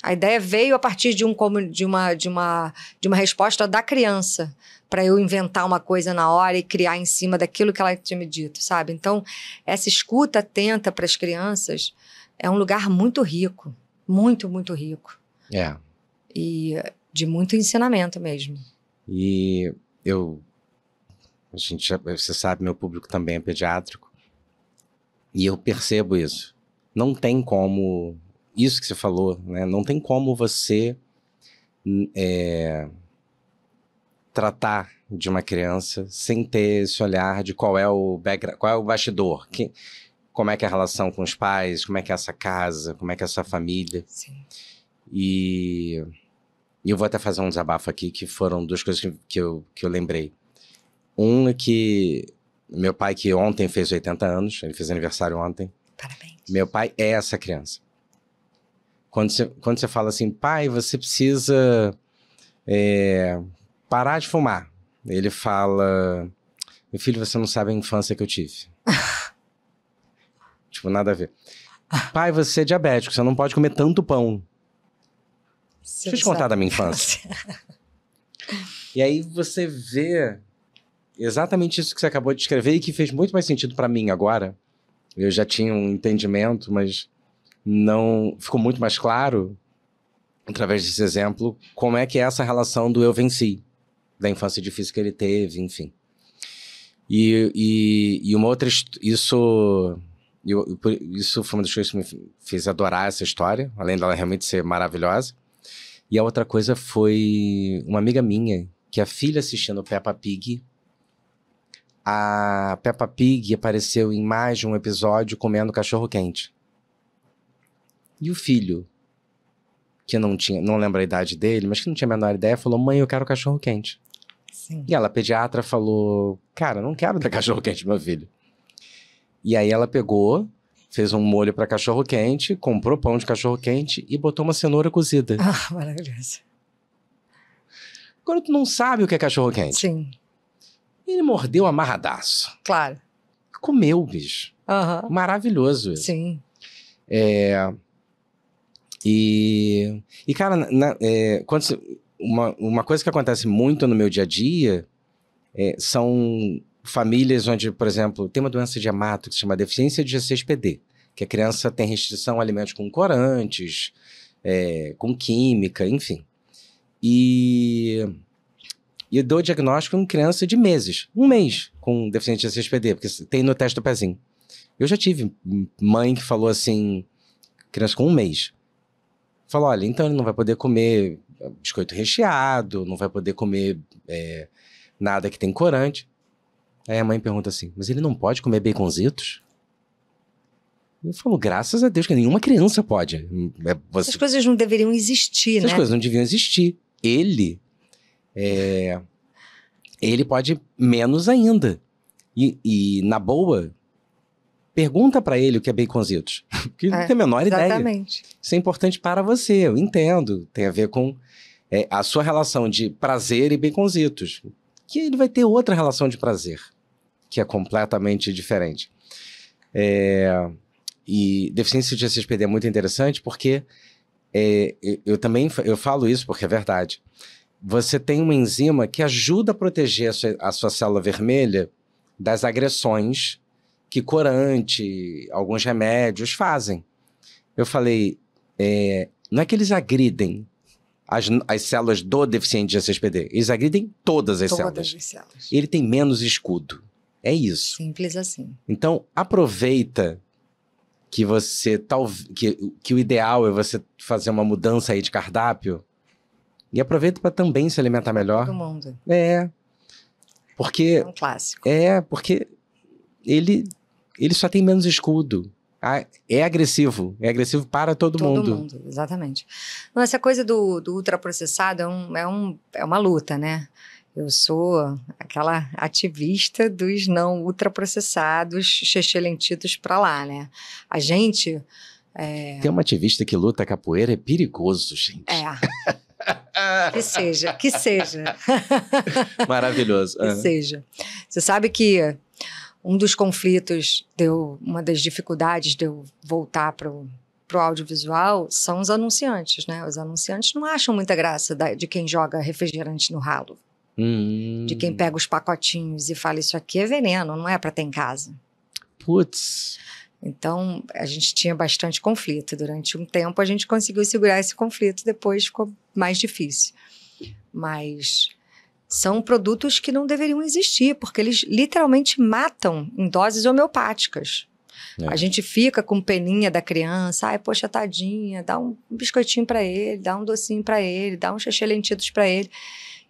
A ideia veio a partir de uma resposta da criança, para eu inventar uma coisa na hora e criar em cima daquilo que ela tinha me dito, sabe? Então, essa escuta atenta para as crianças é um lugar muito rico, muito, muito rico. E de muito ensinamento mesmo. E você sabe, meu público também é pediátrico, e eu percebo isso. Não tem como, isso que você falou, né? Não tem como você tratar de uma criança sem ter esse olhar de qual é o background, qual é o bastidor, como é que é a relação com os pais, como é que é essa casa, como é que é essa família. Sim. E eu vou até fazer um desabafo aqui, que foram 2 coisas que eu lembrei. Um é que meu pai, que ontem fez 80 anos, ele fez aniversário ontem. Parabéns. Meu pai é essa criança. Quando você fala assim, pai, você precisa parar de fumar. Ele fala, meu filho, você não sabe a infância que eu tive. Tipo, nada a ver. Pai, você é diabético, você não pode comer tanto pão. Deixa eu te contar da minha infância. E aí você vê exatamente isso que você acabou de descrever e que fez muito mais sentido para mim agora. Eu já tinha um entendimento, mas não ficou muito mais claro, através desse exemplo, como é que é essa relação do eu venci, da infância difícil que ele teve, enfim. E uma outra... Isso foi uma das coisas que me fez adorar essa história, além dela realmente ser maravilhosa. E a outra coisa foi uma amiga minha, que a filha assistindo Peppa Pig, a Peppa Pig apareceu em mais de um episódio comendo cachorro-quente. E o filho, que não lembro a idade dele, mas que não tinha a menor ideia, falou, mãe, eu quero cachorro-quente. Sim. E ela, pediatra, falou, cara, não quero dar cachorro-quente pro meu filho. E aí ela pegou, fez um molho para cachorro-quente, comprou pão de cachorro-quente e botou uma cenoura cozida. Ah, maravilhoso. Agora tu não sabe o que é cachorro-quente. Sim. Ele mordeu amarradaço. Claro. Comeu, bicho. Uhum. Maravilhoso isso. Sim. E cara, uma coisa que acontece muito no meu dia a dia são famílias onde, por exemplo, tem uma doença de Hamato que se chama deficiência de G6PD, que a criança tem restrição a alimentos com corantes, com química, enfim. E eu dou diagnóstico em criança de meses, 1 mês, com deficiência de G6PD, porque tem no teste do pezinho. Eu já tive mãe que falou assim, criança com 1 mês, falou, olha, então ele não vai poder comer biscoito recheado, não vai poder comer nada que tem corante. Aí a mãe pergunta assim, mas ele não pode comer baconzitos? Eu falo, graças a Deus que nenhuma criança pode. Essas coisas não deveriam existir, Essas né? coisas não deviam existir. Ele pode menos ainda. E na boa, pergunta pra ele o que é baconzitos. Porque ele não tem a menor ideia. Exatamente. Isso é importante para você, eu entendo. Tem a ver com a sua relação de prazer e baconzitos. Que ele vai ter outra relação de prazer, que é completamente diferente. E deficiência de CSPD é muito interessante porque eu falo isso porque é verdade. Você tem uma enzima que ajuda a proteger a sua célula vermelha das agressões que corante, alguns remédios fazem. Eu falei, não é que eles agridem as células do deficiente de CSPD, eles agridem todas as células. Ele tem menos escudo. É isso. Simples assim. Então, aproveita que que o ideal é você fazer uma mudança aí de cardápio e aproveita para também se alimentar melhor. Todo mundo. Porque... É um clássico. Porque ele só tem menos escudo. É agressivo para todo mundo. Todo mundo, exatamente. Não, essa coisa do ultraprocessado é uma luta, né? Eu sou aquela ativista dos não ultraprocessados, xexelentitos pra lá, né? A gente... Tem uma ativista que luta capoeira, é perigoso, gente. Que seja. Maravilhoso. Que seja. Você sabe que um dos conflitos, uma das dificuldades de eu voltar pro audiovisual são os anunciantes, né? Os anunciantes não acham muita graça de quem joga refrigerante no ralo. De quem pega os pacotinhos e fala, isso aqui é veneno, não é para ter em casa. Putz. Então, a gente tinha bastante conflito. Durante um tempo, a gente conseguiu segurar esse conflito, depois ficou mais difícil. Mas são produtos que não deveriam existir, porque eles literalmente matam em doses homeopáticas. A gente fica com peninha da criança, ai, poxa, tadinha, dá um biscoitinho para ele, dá um docinho para ele, dá um xexelentitos para ele.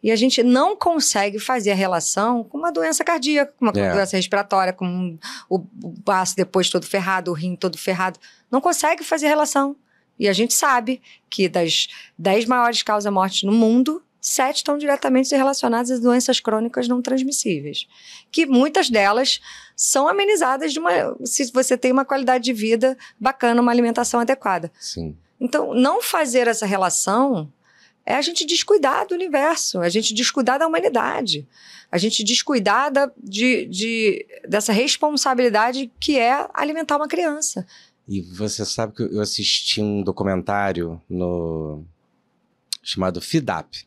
E a gente não consegue fazer a relação com uma doença cardíaca, com uma doença respiratória, com o baço depois todo ferrado, o rim todo ferrado. Não consegue fazer relação. E a gente sabe que das 10 maiores causas de morte no mundo, 7 estão diretamente relacionadas a doenças crônicas não transmissíveis. Que muitas delas são amenizadas se você tem uma qualidade de vida bacana, uma alimentação adequada. Sim. Então, não fazer essa relação é a gente descuidar do universo, a gente descuidar da humanidade, a gente descuidar dessa responsabilidade que é alimentar uma criança. E você sabe que eu assisti um documentário chamado FIDAP,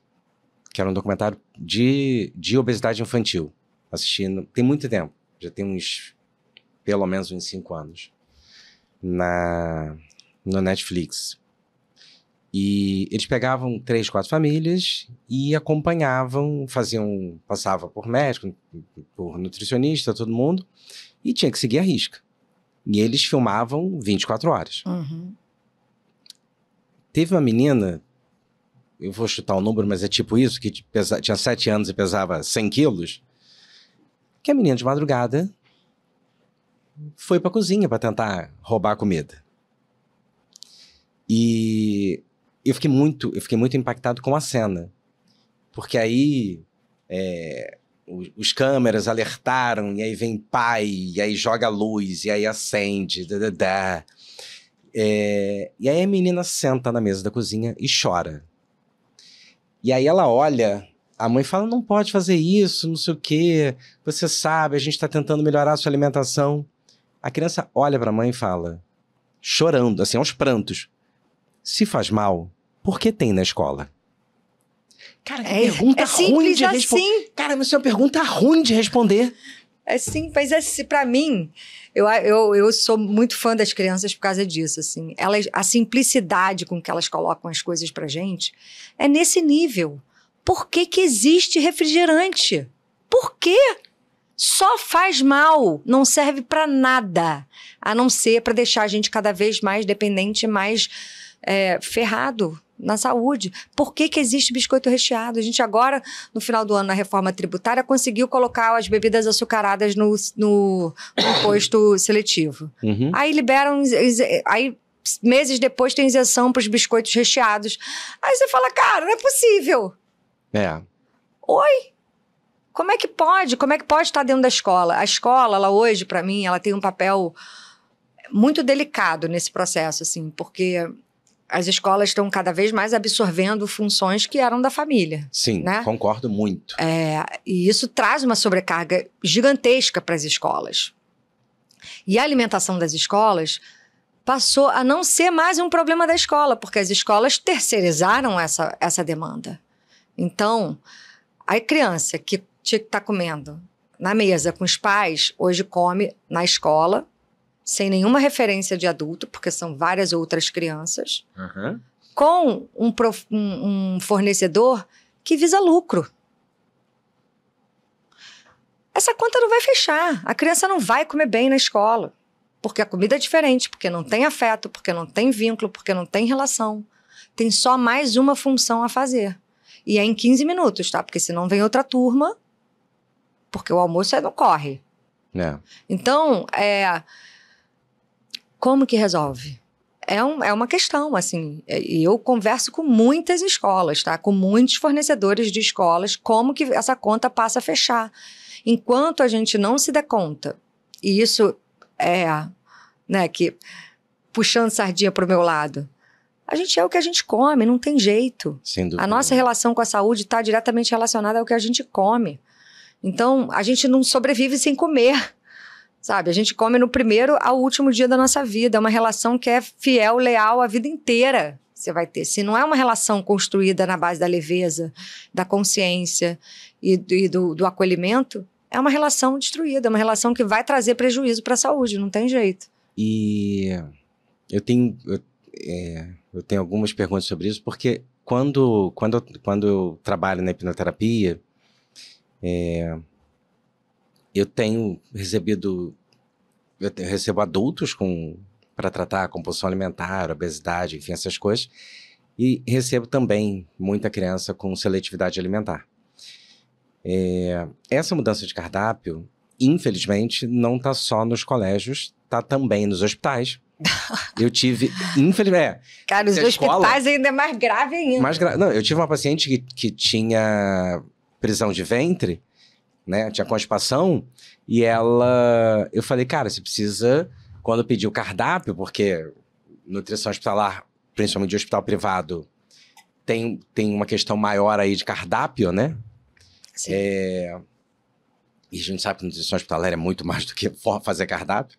que era um documentário de obesidade infantil. Assistindo, tem muito tempo, já tem pelo menos uns 5 anos, no Netflix. E eles pegavam 3, 4 famílias e acompanhavam, passava por médico, por nutricionista, todo mundo, e tinha que seguir a risca. E eles filmavam 24 horas. Uhum. Teve uma menina, eu vou chutar o número, mas é tipo isso, que tinha 7 anos e pesava 100 quilos, que a menina de madrugada foi pra cozinha para tentar roubar a comida. E eu fiquei muito impactado com a cena. Porque aí os câmeras alertaram, e aí vem pai, e aí joga a luz, e aí acende, e aí a menina senta na mesa da cozinha e chora. E aí ela olha, a mãe fala, não pode fazer isso, não sei o quê, você sabe, a gente tá tentando melhorar a sua alimentação. A criança olha pra mãe e fala, chorando, assim, aos prantos, se faz mal, por que tem na escola? Cara, que pergunta ruim de responder. Assim. Cara, mas isso é uma pergunta ruim de responder. É sim, mas pra mim, eu sou muito fã das crianças por causa disso, assim. A simplicidade com que elas colocam as coisas pra gente é nesse nível. Por que que existe refrigerante? Por quê? Só faz mal, não serve pra nada, a não ser pra deixar a gente cada vez mais dependente, mais ferrado. na saúde. Por que que existe biscoito recheado? A gente agora, no final do ano, na reforma tributária, conseguiu colocar as bebidas açucaradas no imposto seletivo. Uhum. Aí liberam... Aí, meses depois, tem isenção para os biscoitos recheados. Aí você fala, cara, não é possível. Oi? Como é que pode? Como é que pode estar dentro da escola? A escola, ela hoje, para mim, ela tem um papel muito delicado nesse processo, assim, porque as escolas estão cada vez mais absorvendo funções que eram da família. Sim, né? Concordo muito. E isso traz uma sobrecarga gigantesca para as escolas. E a alimentação das escolas passou a não ser mais um problema da escola, porque as escolas terceirizaram essa demanda. Então, a criança que tinha que estar comendo na mesa com os pais, hoje come na escola, sem nenhuma referência de adulto, porque são várias outras crianças, com um fornecedor que visa lucro. Essa conta não vai fechar. A criança não vai comer bem na escola, porque a comida é diferente, porque não tem afeto, porque não tem vínculo, porque não tem relação. Tem só mais uma função a fazer. E é em 15 minutos, tá? Porque senão vem outra turma, porque o almoço não corre. Então, como que resolve? É uma questão, assim. E eu converso com muitas escolas, tá? Com muitos fornecedores de escolas, como que essa conta passa a fechar. Enquanto a gente não se der conta, e isso que puxando sardinha para o meu lado, a gente é o que a gente come, não tem jeito. Sem dúvida. A nossa relação com a saúde está diretamente relacionada ao que a gente come. Então, a gente não sobrevive sem comer, sabe? A gente come no primeiro ao último dia da nossa vida. É uma relação que é fiel, leal a vida inteira. Você vai ter. Se não é uma relação construída na base da leveza, da consciência e do acolhimento, é uma relação destruída, é uma relação que vai trazer prejuízo para a saúde, não tem jeito. E eu tenho algumas perguntas sobre isso, porque quando eu trabalho na hipnoterapia, eu recebo adultos para tratar a compulsão alimentar, obesidade, enfim, essas coisas, e recebo também muita criança com seletividade alimentar. Essa mudança de cardápio, infelizmente, não está só nos colégios, está também nos hospitais. Eu tive, infelizmente... Cara, os hospitais ainda é mais grave ainda. Não, eu tive uma paciente que tinha prisão de ventre, né? Tinha constipação, e eu falei, cara, você precisa, quando pedir o cardápio, porque nutrição hospitalar, principalmente de hospital privado, tem uma questão maior aí de cardápio, né? Sim. E a gente sabe que nutrição hospitalar é muito mais do que fazer cardápio.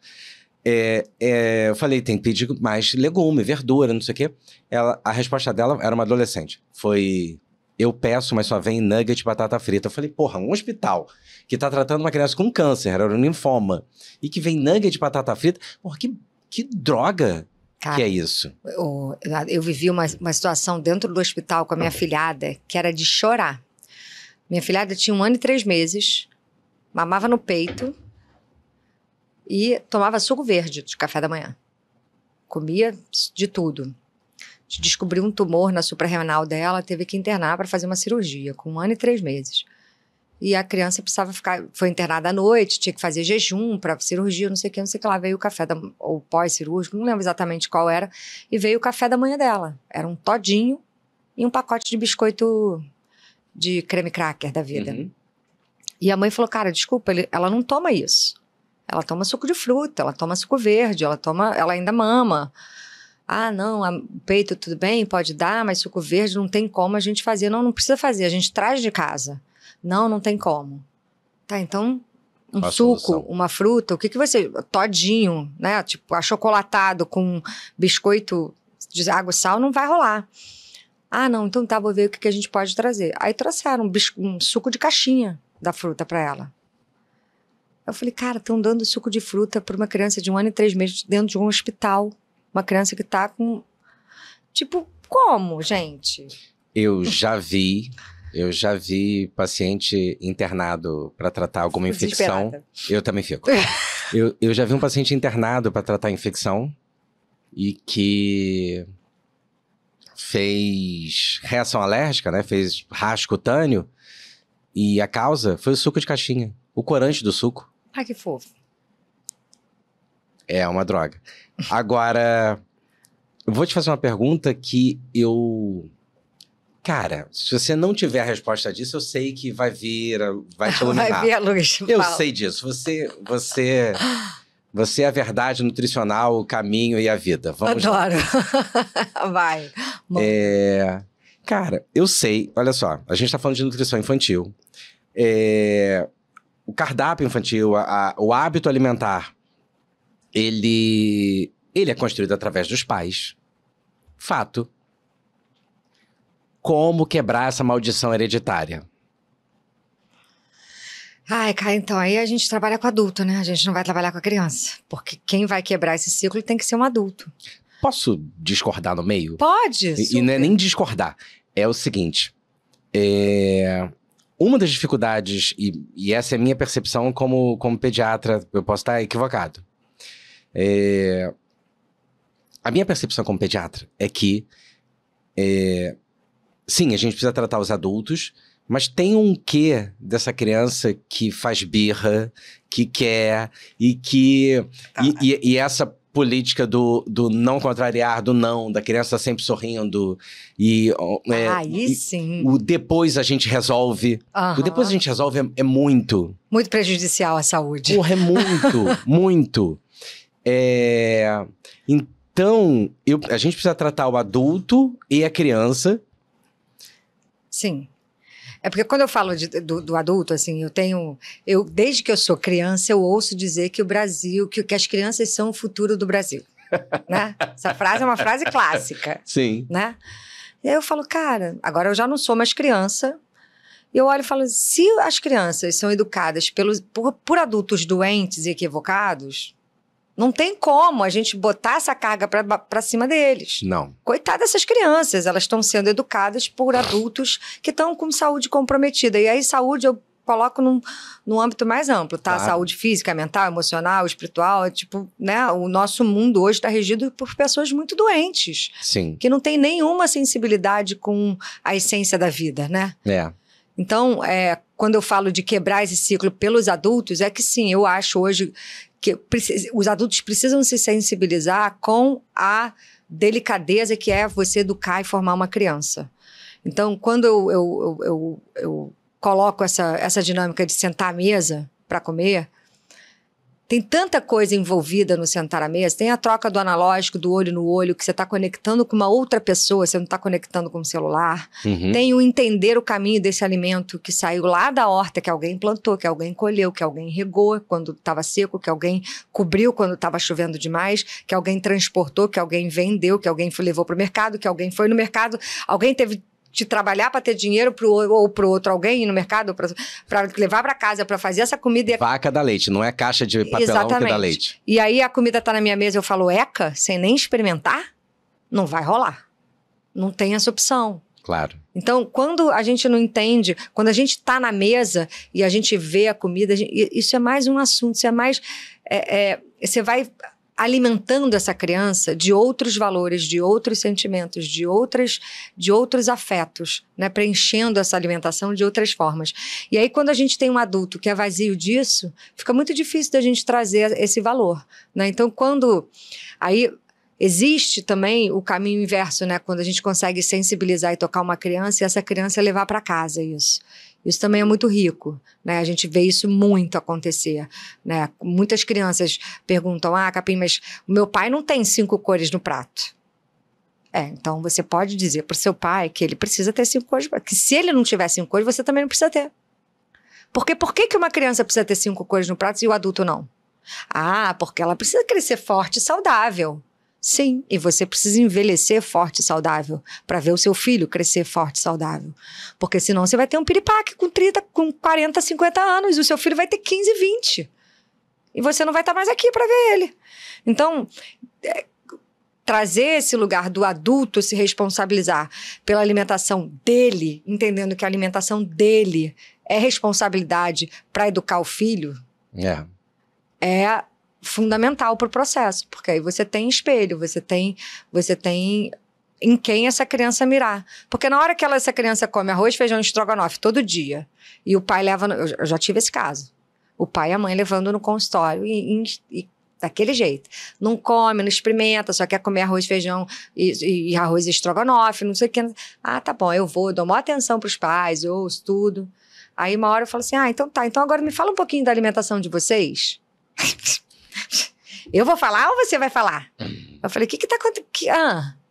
Eu falei, tem que pedir mais legume, verdura, não sei o quê. A resposta dela era uma adolescente. Foi, eu peço, mas só vem nugget de batata frita. Eu falei, porra, um hospital que tá tratando uma criança com câncer, era um linfoma, e que vem nugget de batata frita, porra, que droga. Cara, que é isso? Eu vivi uma situação dentro do hospital com a minha afilhada, que era de chorar. Minha afilhada tinha 1 ano e 3 meses, mamava no peito e tomava suco verde de café da manhã. Comia de tudo. Descobriu um tumor na suprarrenal dela, teve que internar para fazer uma cirurgia, com 1 ano e 3 meses. E a criança precisava foi internada à noite, tinha que fazer jejum para cirurgia, não sei o que lá. Veio o café, ou pós-cirúrgico, não lembro exatamente qual era, e veio o café da manhã dela. Era um todinho e um pacote de biscoito de creme cracker da vida. Uhum. E a mãe falou, cara, desculpa, ela não toma isso. Ela toma suco de fruta, ela toma suco verde, ela ainda mama. Ah, não, o peito tudo bem, pode dar, mas suco verde não tem como a gente fazer. Não precisa fazer, a gente traz de casa. Não tem como. Tá, então, suco, solução. Uma fruta, o que você... Todinho, né? Tipo, achocolatado com biscoito de água e sal, não vai rolar. Ah, não, então tá, vou ver o que a gente pode trazer. Aí trouxeram um suco de caixinha da fruta pra ela. Eu falei, cara, estão dando suco de fruta pra uma criança de 1 ano e 3 meses dentro de um hospital. Uma criança que tá com... Tipo, como, gente? Eu já vi paciente internado para tratar alguma infecção. Eu também fico. Eu já vi um paciente internado para tratar infecção e que fez reação alérgica, né? Fez rasgo cutâneo. E a causa foi o suco de caixinha. O corante do suco. Ai, que fofo. É uma droga. Agora, eu vou te fazer uma pergunta que eu... Cara, se você não tiver a resposta disso, eu sei que vai vir, vai te iluminar. Vai vir a luz. Eu sei disso. Você é a verdade nutricional, o caminho e a vida. Vamos lá. Adoro. Vai. Cara, eu sei, olha só, a gente tá falando de nutrição infantil. O cardápio infantil, o hábito alimentar, ele é construído através dos pais. Fato. Como quebrar essa maldição hereditária? Ai, cara, então aí a gente trabalha com adulto, né? A gente não vai trabalhar com a criança. Porque quem vai quebrar esse ciclo tem que ser um adulto. Posso discordar no meio? Pode. E não é nem discordar. É o seguinte. Uma das dificuldades, e essa é a minha percepção como pediatra, eu posso estar equivocado. A minha percepção como pediatra é que sim, a gente precisa tratar os adultos, mas tem um quê dessa criança que faz birra, que quer, e que... E essa política do não contrariar, do não, da criança sempre sorrindo, aí sim. O depois a gente resolve. O depois a gente resolve é muito. Muito prejudicial à saúde. Porra, é muito, muito. Então, a gente precisa tratar o adulto e a criança. Sim. É porque quando eu falo do adulto, assim, desde que eu sou criança, eu ouço dizer que o Brasil, que as crianças são o futuro do Brasil, né? Essa frase é uma frase clássica. Sim. Né? E aí eu falo, cara, agora eu já não sou mais criança, e eu olho e falo, se as crianças são educadas por adultos doentes e equivocados, não tem como a gente botar essa carga pra cima deles. Não. Coitada dessas crianças, elas estão sendo educadas por adultos que estão com saúde comprometida. E aí saúde eu coloco num âmbito mais amplo, tá? Claro. Saúde física, mental, emocional, espiritual, né? O nosso mundo hoje está regido por pessoas muito doentes. Sim. Que não tem nenhuma sensibilidade com a essência da vida, né? Então, quando eu falo de quebrar esse ciclo pelos adultos, é que sim, eu acho hoje que os adultos precisam se sensibilizar com a delicadeza que é você educar e formar uma criança. Então, quando eu coloco essa dinâmica de sentar à mesa para comer, tem tanta coisa envolvida no sentar à mesa, tem a troca do analógico, do olho no olho, que você está conectando com uma outra pessoa, você não está conectando com o celular. Tem o entender o caminho desse alimento que saiu lá da horta, que alguém plantou, que alguém colheu, que alguém regou quando estava seco, que alguém cobriu quando estava chovendo demais, que alguém transportou, que alguém vendeu, que alguém levou para o mercado, que alguém foi no mercado, alguém teve de trabalhar para ter dinheiro ou para outro alguém ir no mercado para levar para casa para fazer essa comida. Vaca dá leite, não é caixa de papelão que dá leite. E aí a comida tá na minha mesa, eu falo eca, sem nem experimentar, não vai rolar. Não tem essa opção. Claro. Então, quando a gente não entende, quando a gente tá na mesa e a gente vê a comida, isso é mais um assunto, isso é mais... você vai alimentando essa criança de outros valores, de outros sentimentos, de outros afetos, né? Preenchendo essa alimentação de outras formas. E aí, quando a gente tem um adulto que é vazio disso, fica muito difícil da gente trazer esse valor, né? Então, aí existe também o caminho inverso, né? Quando a gente consegue sensibilizar e tocar uma criança e essa criança levar para casa isso. Isso também é muito rico, né? A gente vê isso muito acontecer, né? Muitas crianças perguntam, Capim, mas o meu pai não tem 5 cores no prato. Então você pode dizer para o seu pai que ele precisa ter 5 cores, que se ele não tiver 5 cores, você também não precisa ter. Porque por que uma criança precisa ter 5 cores no prato e o adulto não? Porque ela precisa crescer forte e saudável. Sim, e você precisa envelhecer forte e saudável para ver o seu filho crescer forte e saudável. Porque senão você vai ter um piripaque com 30, com 40, 50 anos e o seu filho vai ter 15, 20. E você não vai estar mais aqui para ver ele. Então, trazer esse lugar do adulto se responsabilizar pela alimentação dele, entendendo que a alimentação dele é responsabilidade para educar o filho, é fundamental para o processo, porque aí você tem espelho, você tem em quem essa criança mirar. Porque na hora que essa criança come arroz, feijão e estrogonofe todo dia, e o pai leva... Eu já tive esse caso. O pai e a mãe levando no consultório e daquele jeito. Não come, não experimenta, só quer comer arroz, feijão e arroz e estrogonofe, não sei o que. Ah, tá bom, eu vou, dou maior atenção pros pais, eu ouço tudo. Aí uma hora eu falo assim, então tá, então agora me fala um pouquinho da alimentação de vocês. Eu vou falar ou você vai falar? Eu falei, o que tá acontecendo?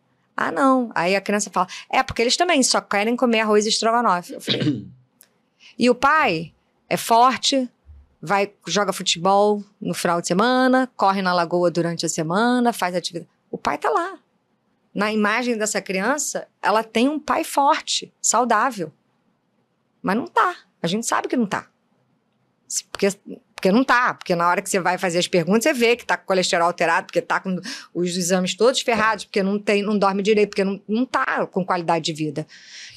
Não. Aí a criança fala, porque eles também só querem comer arroz e estrogonofe. Eu falei, e o pai é forte, joga futebol no final de semana, corre na lagoa durante a semana, faz atividade. O pai tá lá. Na imagem dessa criança, ela tem um pai forte, saudável. Mas não tá. A gente sabe que não tá. Porque não tá. Porque na hora que você vai fazer as perguntas, você vê que tá com colesterol alterado, porque tá com os exames todos ferrados, porque não dorme direito, porque não tá com qualidade de vida.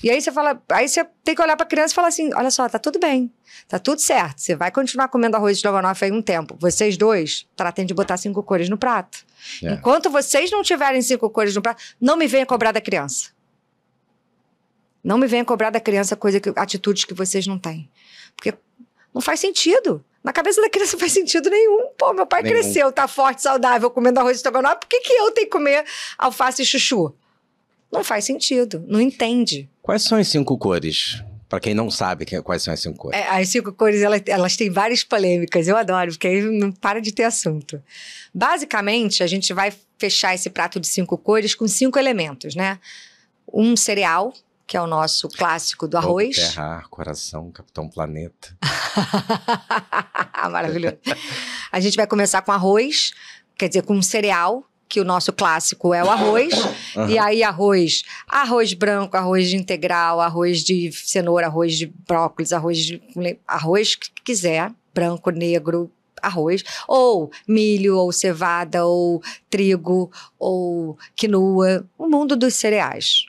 E aí você tem que olhar pra criança e falar assim, olha só, tá tudo bem, tá tudo certo, você vai continuar comendo arroz e estrogonofe aí um tempo. Vocês dois tratem de botar 5 cores no prato. Enquanto vocês não tiverem 5 cores no prato, não me venha cobrar da criança. Não me venha cobrar da criança atitudes que vocês não têm. Porque não faz sentido. Na cabeça da criança não faz sentido nenhum. Pô, meu pai cresceu, tá forte, saudável, comendo arroz e estrogonofe, por que eu tenho que comer alface e chuchu? Não faz sentido, não entende. Quais são as 5 cores? Pra quem não sabe quais são as 5 cores. As 5 cores, elas têm várias polêmicas, eu adoro, porque aí não para de ter assunto. Basicamente, a gente vai fechar esse prato de 5 cores com 5 elementos, né? Um cereal, que é o nosso clássico do arroz. Terra, ar, coração, Capitão Planeta. Maravilhoso. A gente vai começar com arroz, quer dizer, com um cereal, que o nosso clássico é o arroz. E aí arroz branco, arroz de integral, arroz de cenoura, arroz de brócolis, arroz que quiser, branco, negro, arroz, ou milho, ou cevada, ou trigo, ou quinoa, o mundo dos cereais.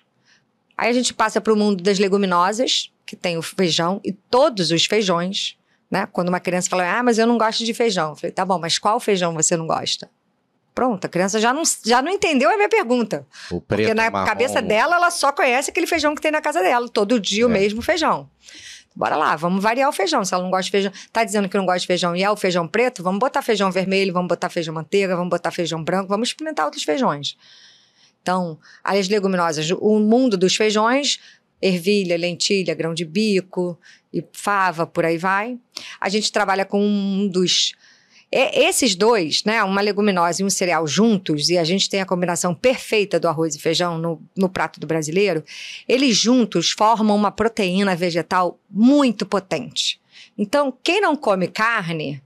Aí a gente passa para o mundo das leguminosas, que tem o feijão e todos os feijões, né? Quando uma criança fala, mas eu não gosto de feijão. Eu falei, tá bom, mas qual feijão você não gosta? Pronto, a criança já não entendeu a minha pergunta. O preto, porque na marrom. Cabeça dela, ela só conhece aquele feijão que tem na casa dela. Todo dia o mesmo feijão. Bora lá, vamos variar o feijão. Se ela não gosta de feijão, tá dizendo que não gosta de feijão e é o feijão preto, vamos botar feijão vermelho, vamos botar feijão manteiga, vamos botar feijão branco, vamos experimentar outros feijões. Então, as leguminosas, o mundo dos feijões, ervilha, lentilha, grão de bico e fava, por aí vai. A gente trabalha com um dos... Esses dois, né, uma leguminosa e um cereal juntos, e a gente tem a combinação perfeita do arroz e feijão no prato do brasileiro, eles juntos formam uma proteína vegetal muito potente. Então, quem não come carne,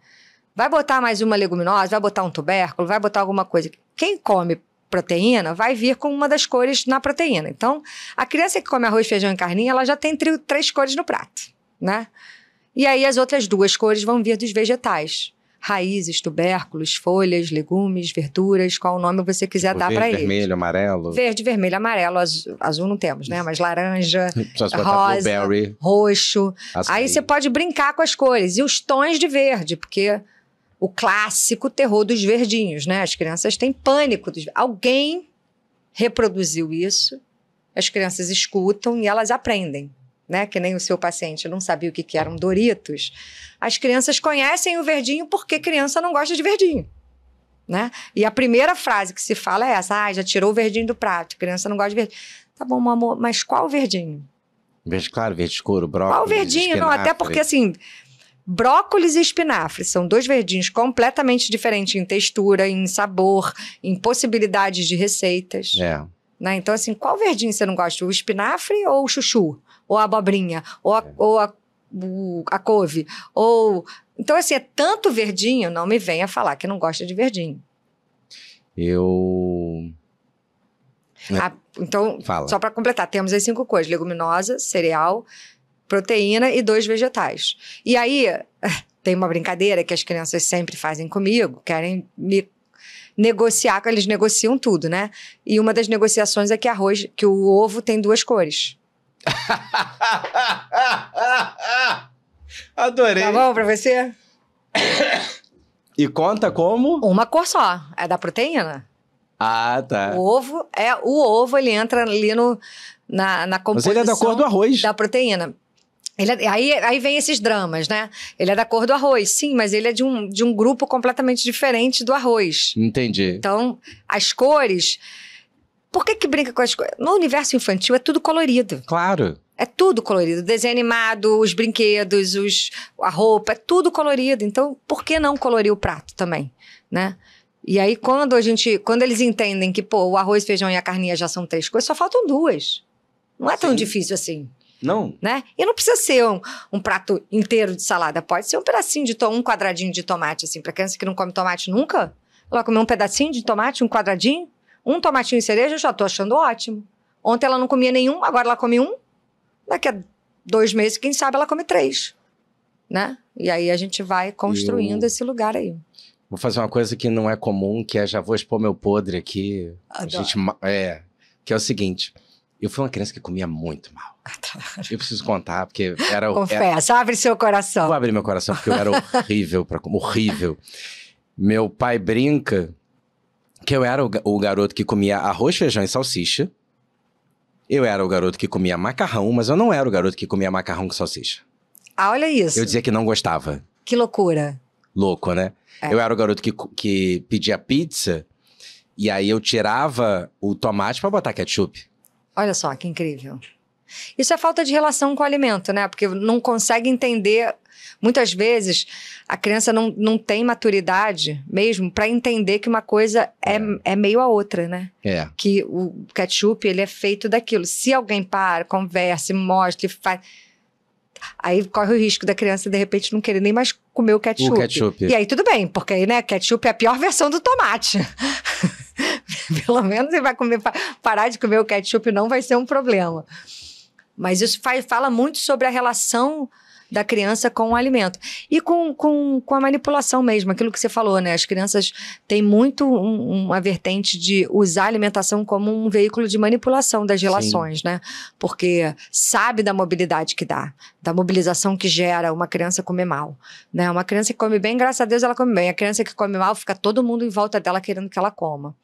vai botar mais uma leguminosa, vai botar um tubérculo, vai botar alguma coisa. Quem come proteína vai vir com uma das cores na proteína. Então, a criança que come arroz, feijão e carninha, ela já tem 3 cores no prato, né? E aí as outras 2 cores vão vir dos vegetais. Raízes, tubérculos, folhas, legumes, verduras, qual nome você quiser dar para eles. Vermelho, amarelo. Verde, vermelho, amarelo, azul não temos, né? Mas laranja, rosa, roxo. açaí. Aí você pode brincar com as cores. E os tons de verde, porque o clássico terror dos verdinhos, né? As crianças têm pânico. Alguém reproduziu isso, as crianças escutam e elas aprendem. Né? Que nem o seu paciente não sabia o que eram Doritos. As crianças conhecem o verdinho porque criança não gosta de verdinho, né? E a primeira frase que se fala é essa, já tirou o verdinho do prato, criança não gosta de verdinho. Tá bom, meu amor, mas qual verdinho? Verde claro, verde escuro, brócolis, qual verdinho? espinafre. Não, até porque assim, brócolis e espinafre são 2 verdinhos completamente diferentes em textura, em sabor, em possibilidades de receitas. Né? Então assim, qual verdinho você não gosta? O espinafre ou o chuchu? Ou a abobrinha, ou a couve, Então, assim, é tanto verdinho, não me venha falar que não gosta de verdinho. Então, Fala. Só para completar, temos as 5 cores, leguminosa, cereal, proteína e 2 vegetais. E aí, tem uma brincadeira que as crianças sempre fazem comigo, querem me negociar, eles negociam tudo, né? E uma das negociações é que o ovo tem 2 cores. Adorei. Tá bom pra você? E conta como? Uma cor só, é da proteína. Ah, tá. O ovo, ele entra ali na composição. Mas ele é da cor do arroz. Da proteína. Aí vem esses dramas, né? Ele é da cor do arroz, sim, mas ele é de um grupo completamente diferente do arroz. Entendi. Então, as cores... Por que brinca com as cores? No universo infantil é tudo colorido. Claro. É tudo colorido. Desenho animado, os brinquedos, a roupa, é tudo colorido. Então, por que não colorir o prato também, né? E aí, quando eles entendem que, pô, o arroz, feijão e a carninha já são 3 coisas, só faltam 2. Não é tão difícil assim. Não. Né? E não precisa ser um prato inteiro de salada. Pode ser um pedacinho um quadradinho de tomate, assim. Pra criança que não come tomate nunca, ela comer um pedacinho de tomate, um quadradinho, um tomatinho e cereja, eu já tô achando ótimo. Ontem ela não comia nenhum, agora ela come um. Daqui a 2 meses, quem sabe, ela come 3. Né? E aí a gente vai construindo esse lugar aí. Vou fazer uma coisa que não é comum, que é, já vou expor meu podre aqui. Que é o seguinte... Eu fui uma criança que comia muito mal. Eu preciso contar, porque era... Confessa, abre seu coração. Vou abrir meu coração, porque eu era horrível para comer. Horrível. Meu pai brinca que eu era o garoto que comia arroz, feijão e salsicha. Eu era o garoto que comia macarrão, mas eu não era o garoto que comia macarrão com salsicha. Ah, olha isso. Eu dizia que não gostava. Que loucura. Louco, né? É. Eu era o garoto que pedia pizza, e aí eu tirava o tomate para botar ketchup. Olha só, que incrível. Isso é falta de relação com o alimento, né? Porque não consegue entender... Muitas vezes, a criança não tem maturidade mesmo para entender que uma coisa é meio a outra, né? Que o ketchup, ele é feito daquilo. Se alguém para, conversa, mostra e faz... Aí corre o risco da criança, de repente, não querer nem mais comer o ketchup. E aí tudo bem, porque aí, né, ketchup é a pior versão do tomate. Pelo menos você vai parar de comer o ketchup, não vai ser um problema. Mas isso fala muito sobre a relação da criança com o alimento. E com a manipulação mesmo, aquilo que você falou, né? As crianças têm muito uma vertente de usar a alimentação como um veículo de manipulação das relações, né? Porque sabe da mobilidade que dá, da mobilização que gera uma criança comer mal, né? Uma criança que come bem, graças a Deus, ela come bem. A criança que come mal, fica todo mundo em volta dela querendo que ela coma.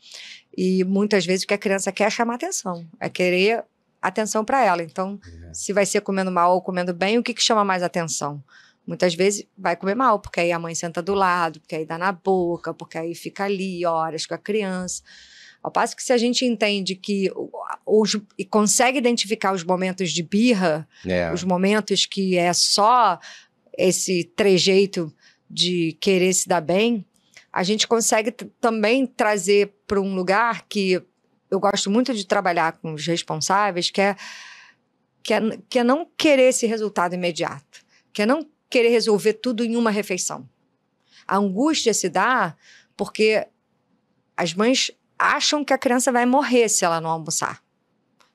E muitas vezes o que a criança quer é chamar atenção, é querer atenção para ela. Então, se vai ser comendo mal ou comendo bem, o que chama mais atenção? Muitas vezes vai comer mal, porque aí a mãe senta do lado, porque aí dá na boca, porque aí fica ali horas com a criança. Ao passo que se a gente entende que e consegue identificar os momentos de birra, os momentos que é só esse trejeito de querer se dar bem, a gente consegue também trazer para um lugar que eu gosto muito de trabalhar com os responsáveis, que é não querer esse resultado imediato, que é não querer resolver tudo em uma refeição. A angústia se dá porque as mães acham que a criança vai morrer se ela não almoçar.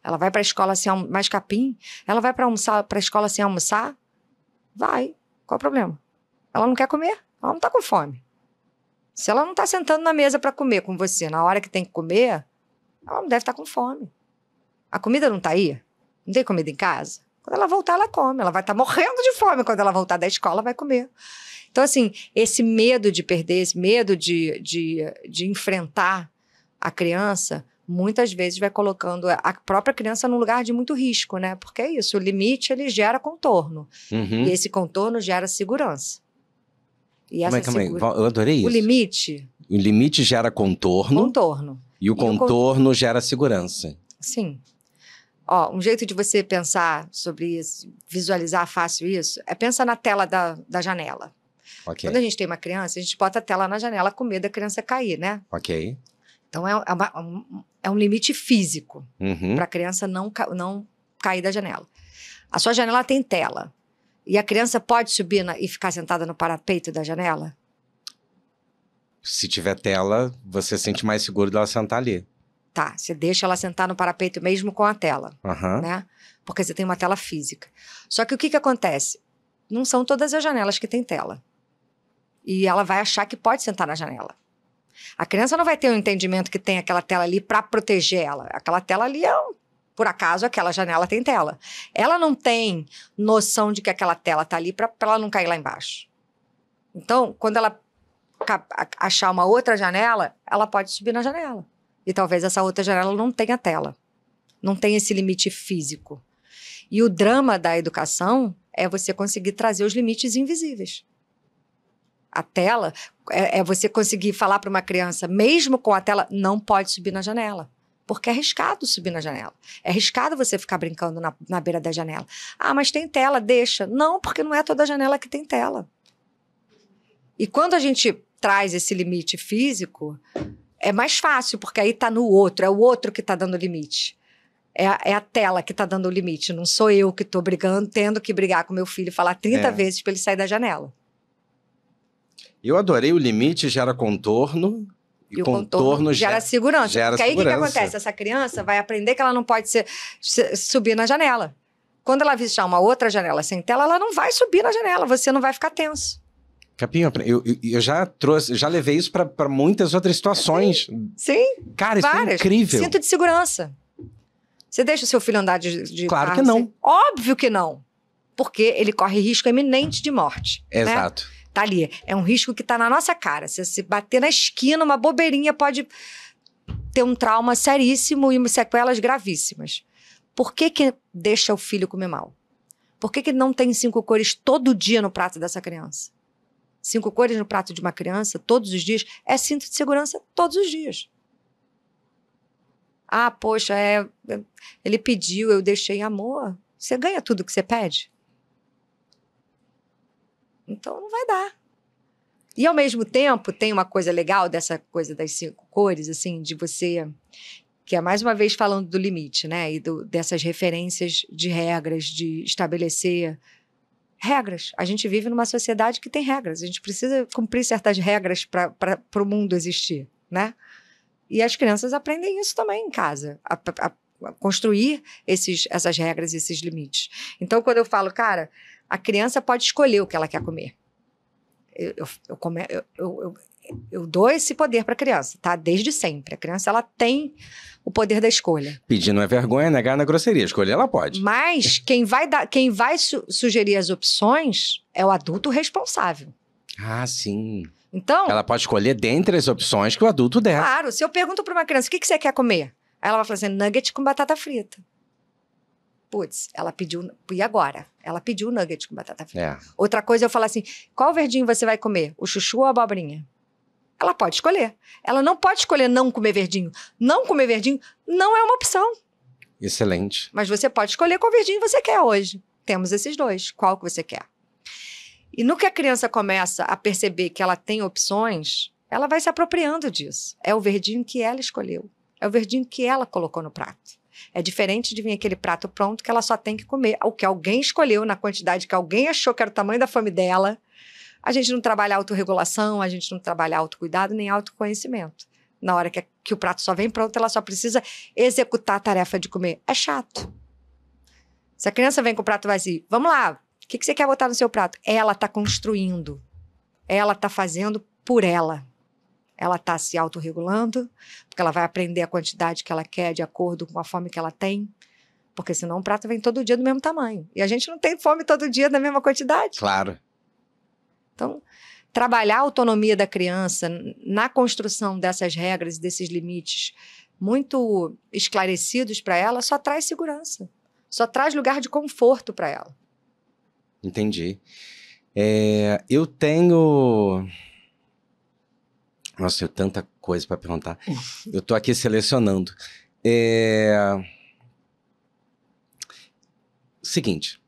Ela vai para a escola sem mais capim? Ela vai para a escola sem almoçar? Vai. Qual o problema? Ela não quer comer? Ela não está com fome. Se ela não está sentando na mesa para comer com você na hora que tem que comer, ela não deve estar com fome. A comida não está aí? Não tem comida em casa? Quando ela voltar, ela come. Ela vai estar morrendo de fome. Quando ela voltar da escola, vai comer. Então, assim, esse medo de perder, esse medo de enfrentar a criança, muitas vezes vai colocando a própria criança num lugar de muito risco, né? Porque é isso, o limite, ele gera contorno. Uhum. E esse contorno gera segurança. E essa Eu adorei isso. O limite gera contorno. Contorno. E o contorno gera segurança. Sim. Ó, um jeito de você pensar sobre isso, visualizar fácil isso, é pensar na tela da janela. Okay. Quando a gente tem uma criança, a gente bota a tela na janela com medo da criança cair, né? Ok. Então, é um limite físico para a criança não cair da janela. A sua janela tem tela. E a criança pode subir e ficar sentada no parapeito da janela? Se tiver tela, você se sente mais seguro dela sentar ali. Tá, você deixa ela sentar no parapeito mesmo com a tela, né? Porque você tem uma tela física. Só que o que acontece? Não são todas as janelas que têm tela. E ela vai achar que pode sentar na janela. A criança não vai ter um entendimento que tem aquela tela ali para proteger ela. Aquela tela ali por acaso, aquela janela tem tela. Ela não tem noção de que aquela tela tá ali para ela não cair lá embaixo. Então, quando ela achar uma outra janela, ela pode subir na janela. E talvez essa outra janela não tenha tela. Não tenha esse limite físico. E o drama da educação é você conseguir trazer os limites invisíveis. A tela é você conseguir falar para uma criança, mesmo com a tela, não pode subir na janela. Porque é arriscado subir na janela. É arriscado você ficar brincando na beira da janela. Ah, mas tem tela, deixa. Não, porque não é toda janela que tem tela. E quando a gente traz esse limite físico, é mais fácil, porque aí está no outro, é o outro que está dando limite. É a tela que está dando o limite, não sou eu que estou brigando, tendo que brigar com meu filho e falar 30 vezes para ele sair da janela. Eu adorei o limite, gera contorno. E o contorno gera segurança. Porque aí o que acontece? Essa criança vai aprender que ela não pode subir na janela. Quando ela visitar uma outra janela sem tela, ela não vai subir na janela, você não vai ficar tenso. Capinho, eu já levei isso para muitas outras situações. Sim. Cara, isso é incrível. Cinto de segurança. Você deixa o seu filho andar de claro carro? Que não. Assim? Óbvio que não. Porque ele corre risco iminente de morte. Exato. Né? Tá ali. É um risco que tá na nossa cara. Se você bater na esquina, uma bobeirinha pode ter um trauma seríssimo e sequelas gravíssimas. Por que deixa o filho comer mal? Por que não tem 5 cores todo dia no prato dessa criança? 5 cores no prato de uma criança, todos os dias, é cinto de segurança todos os dias. Ah, poxa, ele pediu, eu deixei. Amor, você ganha tudo que você pede? Então não vai dar. E ao mesmo tempo, tem uma coisa legal dessa coisa das 5 cores, assim, de você... Que é mais uma vez falando do limite, né? E dessas referências de regras, de estabelecer regras. A gente vive numa sociedade que tem regras. A gente precisa cumprir certas regras para o mundo existir, né? E as crianças aprendem isso também em casa, a construir essas regras, esses limites. Então, quando eu falo, cara, a criança pode escolher o que ela quer comer. Eu dou esse poder para a criança, tá? Desde sempre. A criança, ela tem o poder da escolha. Pedir não é vergonha, negar não é grosseria. Escolher, ela pode. Mas quem vai sugerir as opções é o adulto responsável. Ah, sim. Então... Ela pode escolher dentre as opções que o adulto der. Claro. Se eu pergunto para uma criança, o que você quer comer? Aí ela vai falar assim, nugget com batata frita. Putz, ela pediu... E agora? Ela pediu nugget com batata frita. Outra coisa, eu falo assim, qual verdinho você vai comer? O chuchu ou a abobrinha? Ela pode escolher. Ela não pode escolher não comer verdinho. Não comer verdinho não é uma opção. Excelente. Mas você pode escolher qual verdinho você quer hoje. Temos esses dois. Qual que você quer? E no que a criança começa a perceber que ela tem opções, ela vai se apropriando disso. É o verdinho que ela escolheu. É o verdinho que ela colocou no prato. É diferente de vir aquele prato pronto que ela só tem que comer. O que alguém escolheu na quantidade que alguém achou que era o tamanho da fome dela. A gente não trabalha autorregulação, a gente não trabalha autocuidado nem autoconhecimento. Na hora que o prato só vem pronto, ela só precisa executar a tarefa de comer. É chato. Se a criança vem com o prato vazio, vamos lá, o que você quer botar no seu prato? Ela está construindo. Ela está fazendo por ela. Ela está se autorregulando, porque ela vai aprender a quantidade que ela quer de acordo com a fome que ela tem. Porque senão o prato vem todo dia do mesmo tamanho. E a gente não tem fome todo dia da mesma quantidade. Claro. Então, trabalhar a autonomia da criança na construção dessas regras, desses limites muito esclarecidos para ela, só traz segurança. Só traz lugar de conforto para ela. Entendi. Eu tenho... Nossa, eu tenho tanta coisa para perguntar. Eu tô aqui selecionando. Seguinte.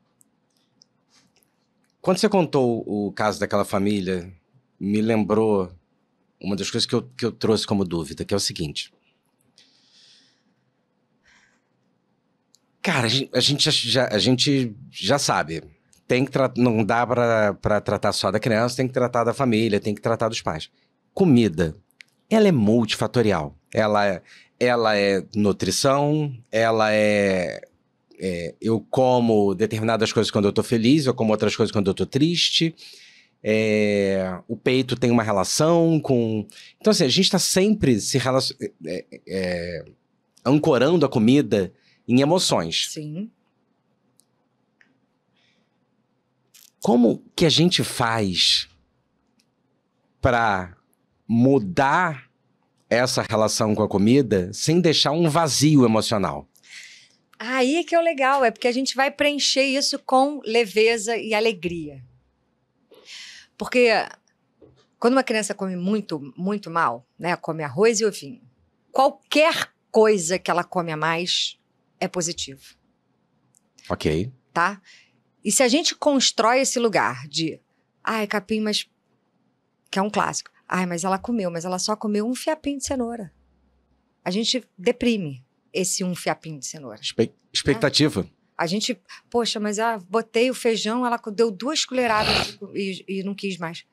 Quando você contou o caso daquela família, me lembrou uma das coisas que eu trouxe como dúvida, que é o seguinte. Cara, a gente já sabe. Não dá para tratar só da criança, tem que tratar da família, tem que tratar dos pais. Comida, ela é multifatorial. Ela é nutrição, eu como determinadas coisas quando eu tô feliz, eu como outras coisas quando eu tô triste. O peito tem uma relação com... Então, assim, a gente tá sempre se ancorando a comida em emoções. Sim. Como que a gente faz para mudar essa relação com a comida sem deixar um vazio emocional? Aí que é o legal, é porque a gente vai preencher isso com leveza e alegria. Porque quando uma criança come muito, muito mal, né, come arroz e ovinho, qualquer coisa que ela come a mais é positivo. Ok. Tá? E se a gente constrói esse lugar de, ai, capim, mas... que é um clássico. Ai, mas ela comeu, mas ela só comeu um fiapinho de cenoura. A gente deprime esse um fiapinho de cenoura. Expectativa. A gente, poxa, mas botei o feijão, ela deu 2 colheradas e não quis mais.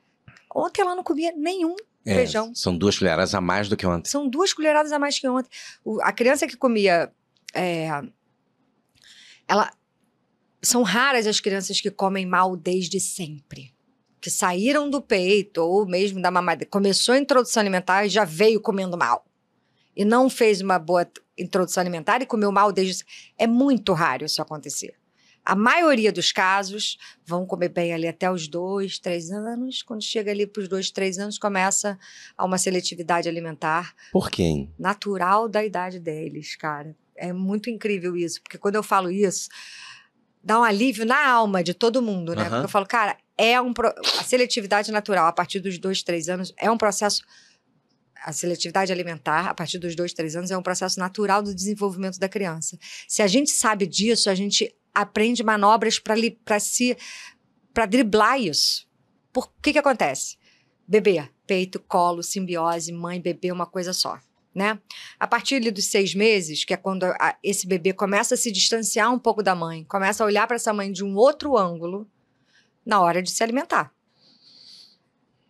Ontem ela não comia nenhum feijão. São 2 colheradas a mais do que ontem. São 2 colheradas a mais que ontem. A criança que comia... São raras as crianças que comem mal desde sempre. Que saíram do peito ou mesmo da mamadeira. Começou a introdução alimentar e já veio comendo mal. E não fez uma boa introdução alimentar e comeu mal desde... É muito raro isso acontecer. A maioria dos casos vão comer bem ali até os 2, 3 anos. Quando chega ali para os 2, 3 anos, começa a uma seletividade alimentar. Por quê? Natural da idade deles, cara. É muito incrível isso. Porque quando eu falo isso, dá um alívio na alma de todo mundo, né? Porque eu falo, cara, a seletividade natural a partir dos 2, 3 anos é um processo... A seletividade alimentar, a partir dos 2, 3 anos, é um processo natural do desenvolvimento da criança. Se a gente sabe disso, a gente aprende manobras para driblar isso. Por que acontece? Bebê, peito, colo, simbiose, mãe, bebê, uma coisa só, né? A partir ali dos 6 meses, que é quando esse bebê começa a se distanciar um pouco da mãe, começa a olhar para essa mãe de um outro ângulo, na hora de se alimentar.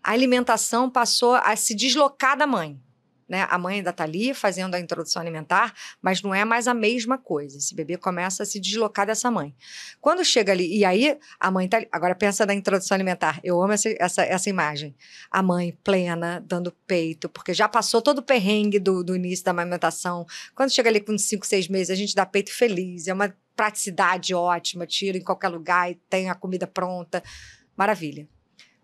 A alimentação passou a se deslocar da mãe, né? A mãe ainda está ali fazendo a introdução alimentar, mas não é mais a mesma coisa. Esse bebê começa a se deslocar dessa mãe. Quando chega ali, e aí a mãe está ali. Agora pensa na introdução alimentar. Eu amo essa imagem. A mãe plena, dando peito, porque já passou todo o perrengue do início da amamentação. Quando chega ali com 5, 6 meses, a gente dá peito feliz, é uma praticidade ótima, tira em qualquer lugar e tem a comida pronta. Maravilha.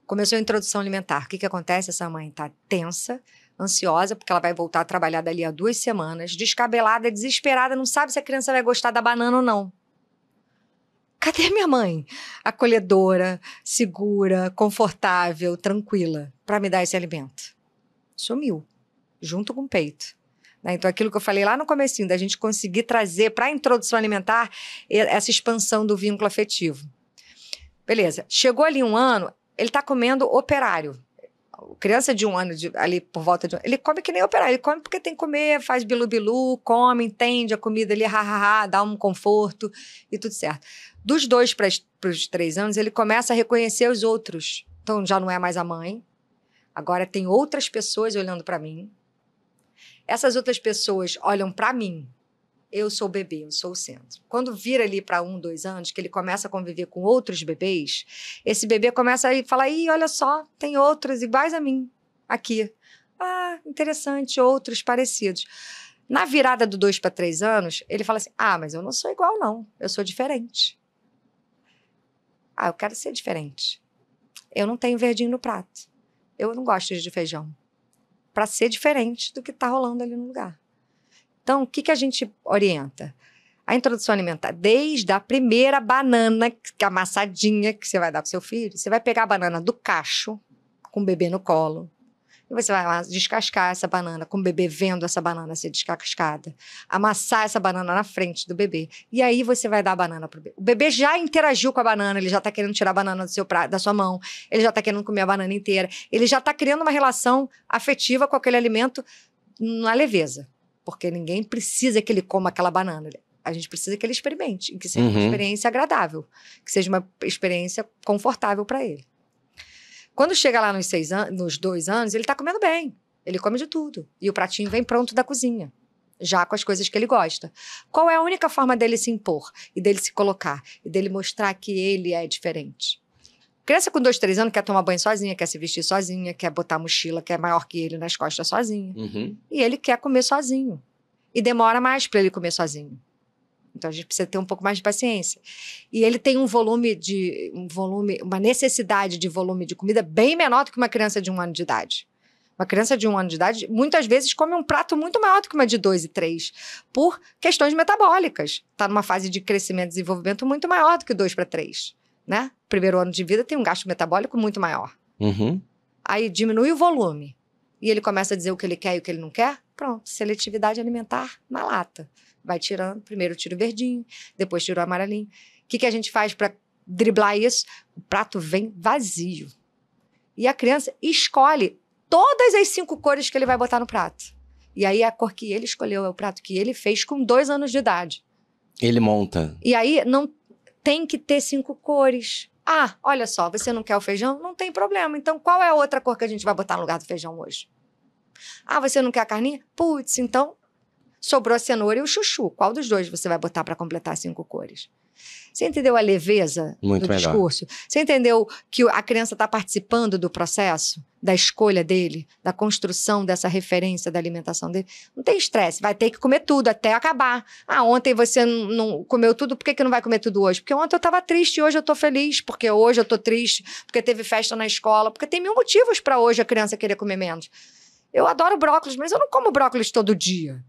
Começou a introdução alimentar. O que acontece? Essa mãe está tensa, ansiosa, porque ela vai voltar a trabalhar dali a 2 semanas, descabelada, desesperada, não sabe se a criança vai gostar da banana ou não. Cadê minha mãe? Acolhedora, segura, confortável, tranquila, para me dar esse alimento. Sumiu, junto com o peito. Então, aquilo que eu falei lá no comecinho, da gente conseguir trazer para a introdução alimentar essa expansão do vínculo afetivo. Beleza, chegou ali 1 ano, ele está comendo operário. Criança de 1 ano, ali por volta de 1 ano, ele come que nem operário. Ele come porque tem que comer, faz bilu-bilu, come, entende a comida ali, dá um conforto e tudo certo. Dos 2 para os 3 anos, ele começa a reconhecer os outros. Então, já não é mais a mãe. Agora tem outras pessoas olhando para mim. Essas outras pessoas olham para mim. Eu sou o bebê, eu sou o centro. Quando vira ali para 1, 2 anos, que ele começa a conviver com outros bebês, esse bebê começa a falar, ih, olha só, tem outros iguais a mim aqui. Ah, interessante, outros parecidos. Na virada do 2 para 3 anos, ele fala assim, mas eu não sou igual não, eu sou diferente. Eu quero ser diferente. Eu não tenho verdinho no prato. Eu não gosto de feijão. Para ser diferente do que está rolando ali no lugar. Então, o que a gente orienta? A introdução alimentar, desde a primeira banana amassadinha que você vai dar para o seu filho, você vai pegar a banana do cacho, com o bebê no colo, e você vai lá descascar essa banana, com o bebê vendo essa banana ser descascada, amassar essa banana na frente do bebê, e aí você vai dar a banana para o bebê. O bebê já interagiu com a banana, ele já está querendo tirar a banana da sua mão, ele já está querendo comer a banana inteira, ele já está criando uma relação afetiva com aquele alimento na leveza. Porque ninguém precisa que ele coma aquela banana. A gente precisa que ele experimente, e que seja uma experiência agradável, que seja uma experiência confortável para ele. Quando chega lá nos 2 anos, ele está comendo bem. Ele come de tudo. E o pratinho vem pronto da cozinha, já com as coisas que ele gosta. Qual é a única forma dele se impor, e dele se colocar, e dele mostrar que ele é diferente? Criança com 2, 3 anos quer tomar banho sozinha, quer se vestir sozinha, quer botar a mochila que é maior que ele nas costas sozinha. E ele quer comer sozinho. E demora mais para ele comer sozinho. Então a gente precisa ter um pouco mais de paciência. E ele tem uma necessidade de volume de comida bem menor do que uma criança de 1 ano de idade. Uma criança de 1 ano de idade, muitas vezes, come um prato muito maior do que uma de 2 e 3, por questões metabólicas. Está numa fase de crescimento e desenvolvimento muito maior do que 2 para 3, né? Primeiro ano de vida tem um gasto metabólico muito maior. Uhum. Aí diminui o volume. E ele começa a dizer o que ele quer e o que ele não quer. Pronto, seletividade alimentar na lata. Vai tirando, primeiro tira o verdinho, depois tira o amarelinho. O que a gente faz para driblar isso? O prato vem vazio. E a criança escolhe todas as 5 cores que ele vai botar no prato. E aí a cor que ele escolheu é o prato que ele fez com 2 anos de idade. Ele monta. E aí não tem que ter 5 cores. Ah, olha só, você não quer o feijão? Não tem problema. Então qual é a outra cor que a gente vai botar no lugar do feijão hoje? Ah, você não quer a carninha? Putz, então sobrou a cenoura e o chuchu. Qual dos dois você vai botar para completar 5 cores? Você entendeu a leveza Muito do melhor. discurso? Você entendeu que a criança está participando do processo, da escolha dele, da construção dessa referência da alimentação dele? Não tem estresse, vai ter que comer tudo até acabar. Ah, ontem você não comeu tudo, por que não vai comer tudo hoje? Porque ontem eu estava triste, hoje eu estou feliz, porque hoje eu estou triste, porque teve festa na escola, porque tem 1000 motivos para hoje a criança querer comer menos. Eu adoro brócolis, mas eu não como brócolis todo dia.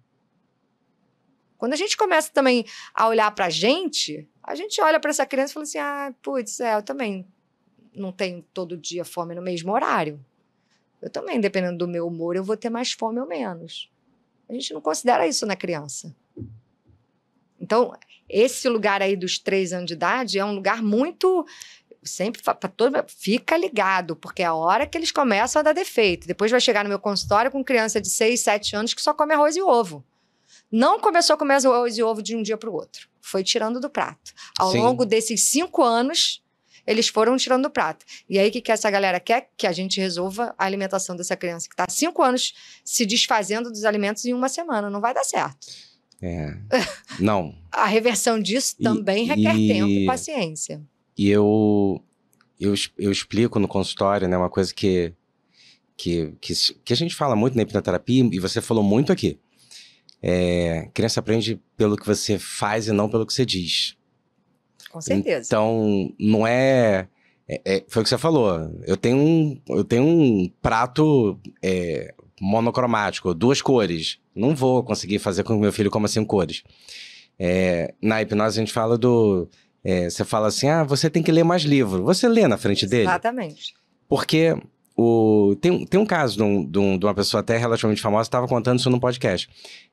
Quando a gente começa também a olhar pra gente olha pra essa criança e fala assim, ah, putz, eu também não tenho todo dia fome no mesmo horário. Eu também, dependendo do meu humor, eu vou ter mais fome ou menos. A gente não considera isso na criança. Então, esse lugar aí dos 3 anos de idade é um lugar muito... Sempre fica ligado, porque é a hora que eles começam a dar defeito. Depois vai chegar no meu consultório com criança de 6, 7 anos que só come arroz e ovo. Não começou a comer arroz e ovo de um dia para o outro. Foi tirando do prato. Ao Sim. longo desses 5 anos, eles foram tirando do prato. E aí, o que essa galera quer? Que a gente resolva a alimentação dessa criança que está há 5 anos se desfazendo dos alimentos em 1 semana. Não vai dar certo. Não. A reversão disso também requer tempo e paciência. E eu explico no consultório, né, uma coisa que a gente fala muito na hipnoterapia, e você falou muito aqui. Criança aprende pelo que você faz e não pelo que você diz. Com certeza. Então, não foi o que você falou. Eu tenho um prato monocromático, 2 cores. Não vou conseguir fazer com que meu filho coma 5 cores. Na hipnose a gente fala você fala assim, você tem que ler mais livro. Você lê na frente dele. Exatamente. Porque tem um caso de uma pessoa até relativamente famosa, estava contando isso num podcast,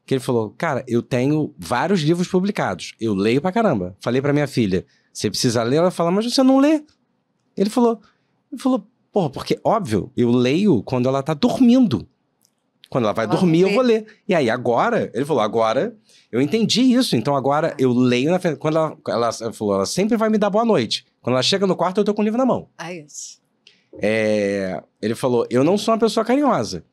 que ele falou, cara, eu tenho vários livros publicados, eu leio pra caramba. Falei pra minha filha, você precisa ler? Ela fala, mas você não lê. Ele falou, porra, porque óbvio, eu leio quando ela tá dormindo. Quando ela vai dormir, eu vou ler. E aí, agora, ele falou, agora eu entendi isso, então agora eu leio na frente. Quando ela falou, ela sempre vai me dar boa noite. Quando ela chega no quarto, eu tô com o livro na mão. É isso. Ele falou, eu não sou uma pessoa carinhosa.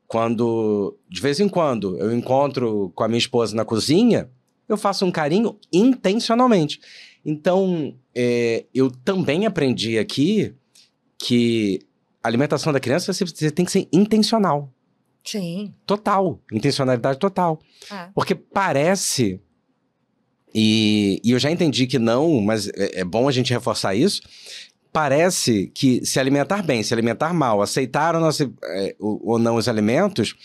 Quando, de vez em quando, eu encontro com a minha esposa na cozinha, eu faço um carinho intencionalmente. Então, eu também aprendi aqui que a alimentação da criança você tem que ser intencional. Sim. Total. Intencionalidade total. Porque parece... E eu já entendi que não, mas é bom a gente reforçar isso. Parece que se alimentar bem, se alimentar mal, aceitar ou não os alimentos,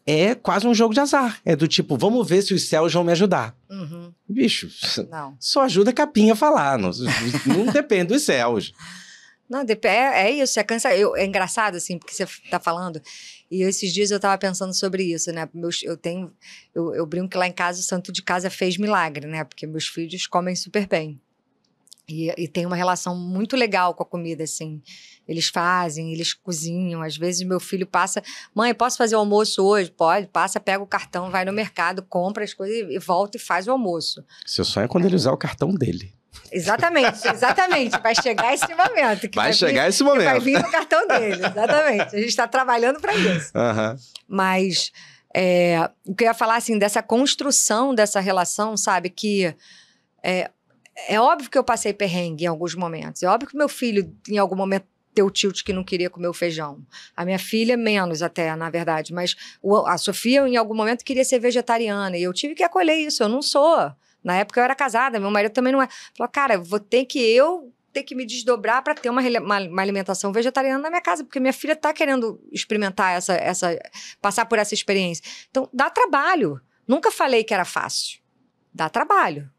é quase um jogo de azar. É do tipo, vamos ver se os céus vão me ajudar. Uhum. Bicho, não. Só ajuda a capinha a falar. Não depende dos céus. Não, é isso, é engraçado, assim, porque você tá falando, e esses dias eu tava pensando sobre isso, né, eu brinco que lá em casa o santo de casa fez milagre, né, porque meus filhos comem super bem, e tem uma relação muito legal com a comida, assim, eles fazem, eles cozinham, às vezes meu filho passa, mãe, posso fazer o almoço hoje? Pode, passa, pega o cartão, vai no mercado, compra as coisas e volta e faz o almoço. Seu sonho é quando ele usar o cartão dele. Exatamente. Vai chegar esse momento. Vai chegar esse momento. Vai vir no cartão dele, exatamente. A gente está trabalhando para isso. Uhum. Mas o que eu ia falar, assim, dessa construção dessa relação, sabe? Que é óbvio que eu passei perrengue em alguns momentos. É óbvio que meu filho, em algum momento, deu tilt que não queria comer o feijão. A minha filha, menos até, na verdade. Mas a Sofia, em algum momento, queria ser vegetariana. E eu tive que acolher isso. Eu não sou... Na época eu era casada, meu marido também não é. Falou, cara, vou ter que ter que me desdobrar para ter uma alimentação vegetariana na minha casa, porque minha filha está querendo experimentar passar por essa experiência. Então, dá trabalho. Nunca falei que era fácil. Dá trabalho.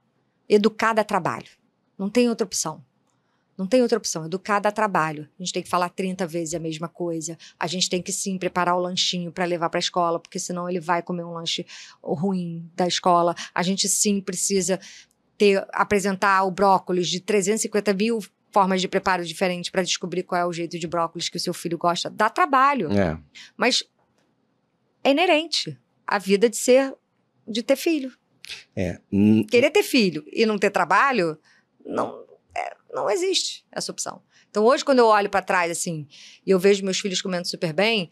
Educar dá trabalho. Não tem outra opção. Não tem outra opção. Educar dá trabalho. A gente tem que falar 30 vezes a mesma coisa. A gente tem que, sim, preparar o lanchinho para levar para a escola, porque senão ele vai comer um lanche ruim da escola. A gente, sim, precisa apresentar o brócolis de 350 mil formas de preparo diferentes para descobrir qual é o jeito de brócolis que o seu filho gosta. Dá trabalho. Mas é inerente à vida de ter filho. Querer ter filho e não ter trabalho, não existe essa opção. Então, hoje, quando eu olho para trás, assim, e eu vejo meus filhos comendo super bem,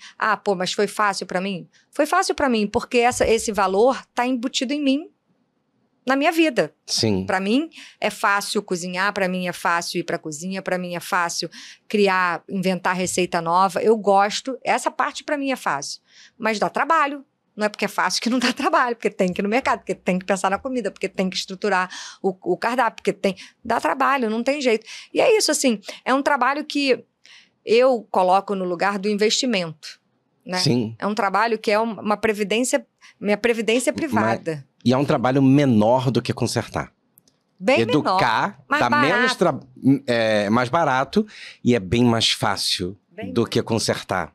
mas foi fácil para mim? Foi fácil para mim, porque esse valor tá embutido em mim, na minha vida. Sim. Para mim, é fácil cozinhar, para mim é fácil ir para a cozinha, para mim é fácil inventar receita nova. Eu gosto, essa parte para mim é fácil. Mas dá trabalho. Não é porque é fácil que não dá trabalho, porque tem que ir no mercado, porque tem que pensar na comida, porque tem que estruturar o cardápio, porque dá trabalho, não tem jeito. E é isso, assim, é um trabalho que eu coloco no lugar do investimento, né? Sim. É um trabalho que é uma previdência, minha previdência privada. E é um trabalho menor do que consertar. Bem Educar menor, dá mais barato e é bem mais fácil do que consertar.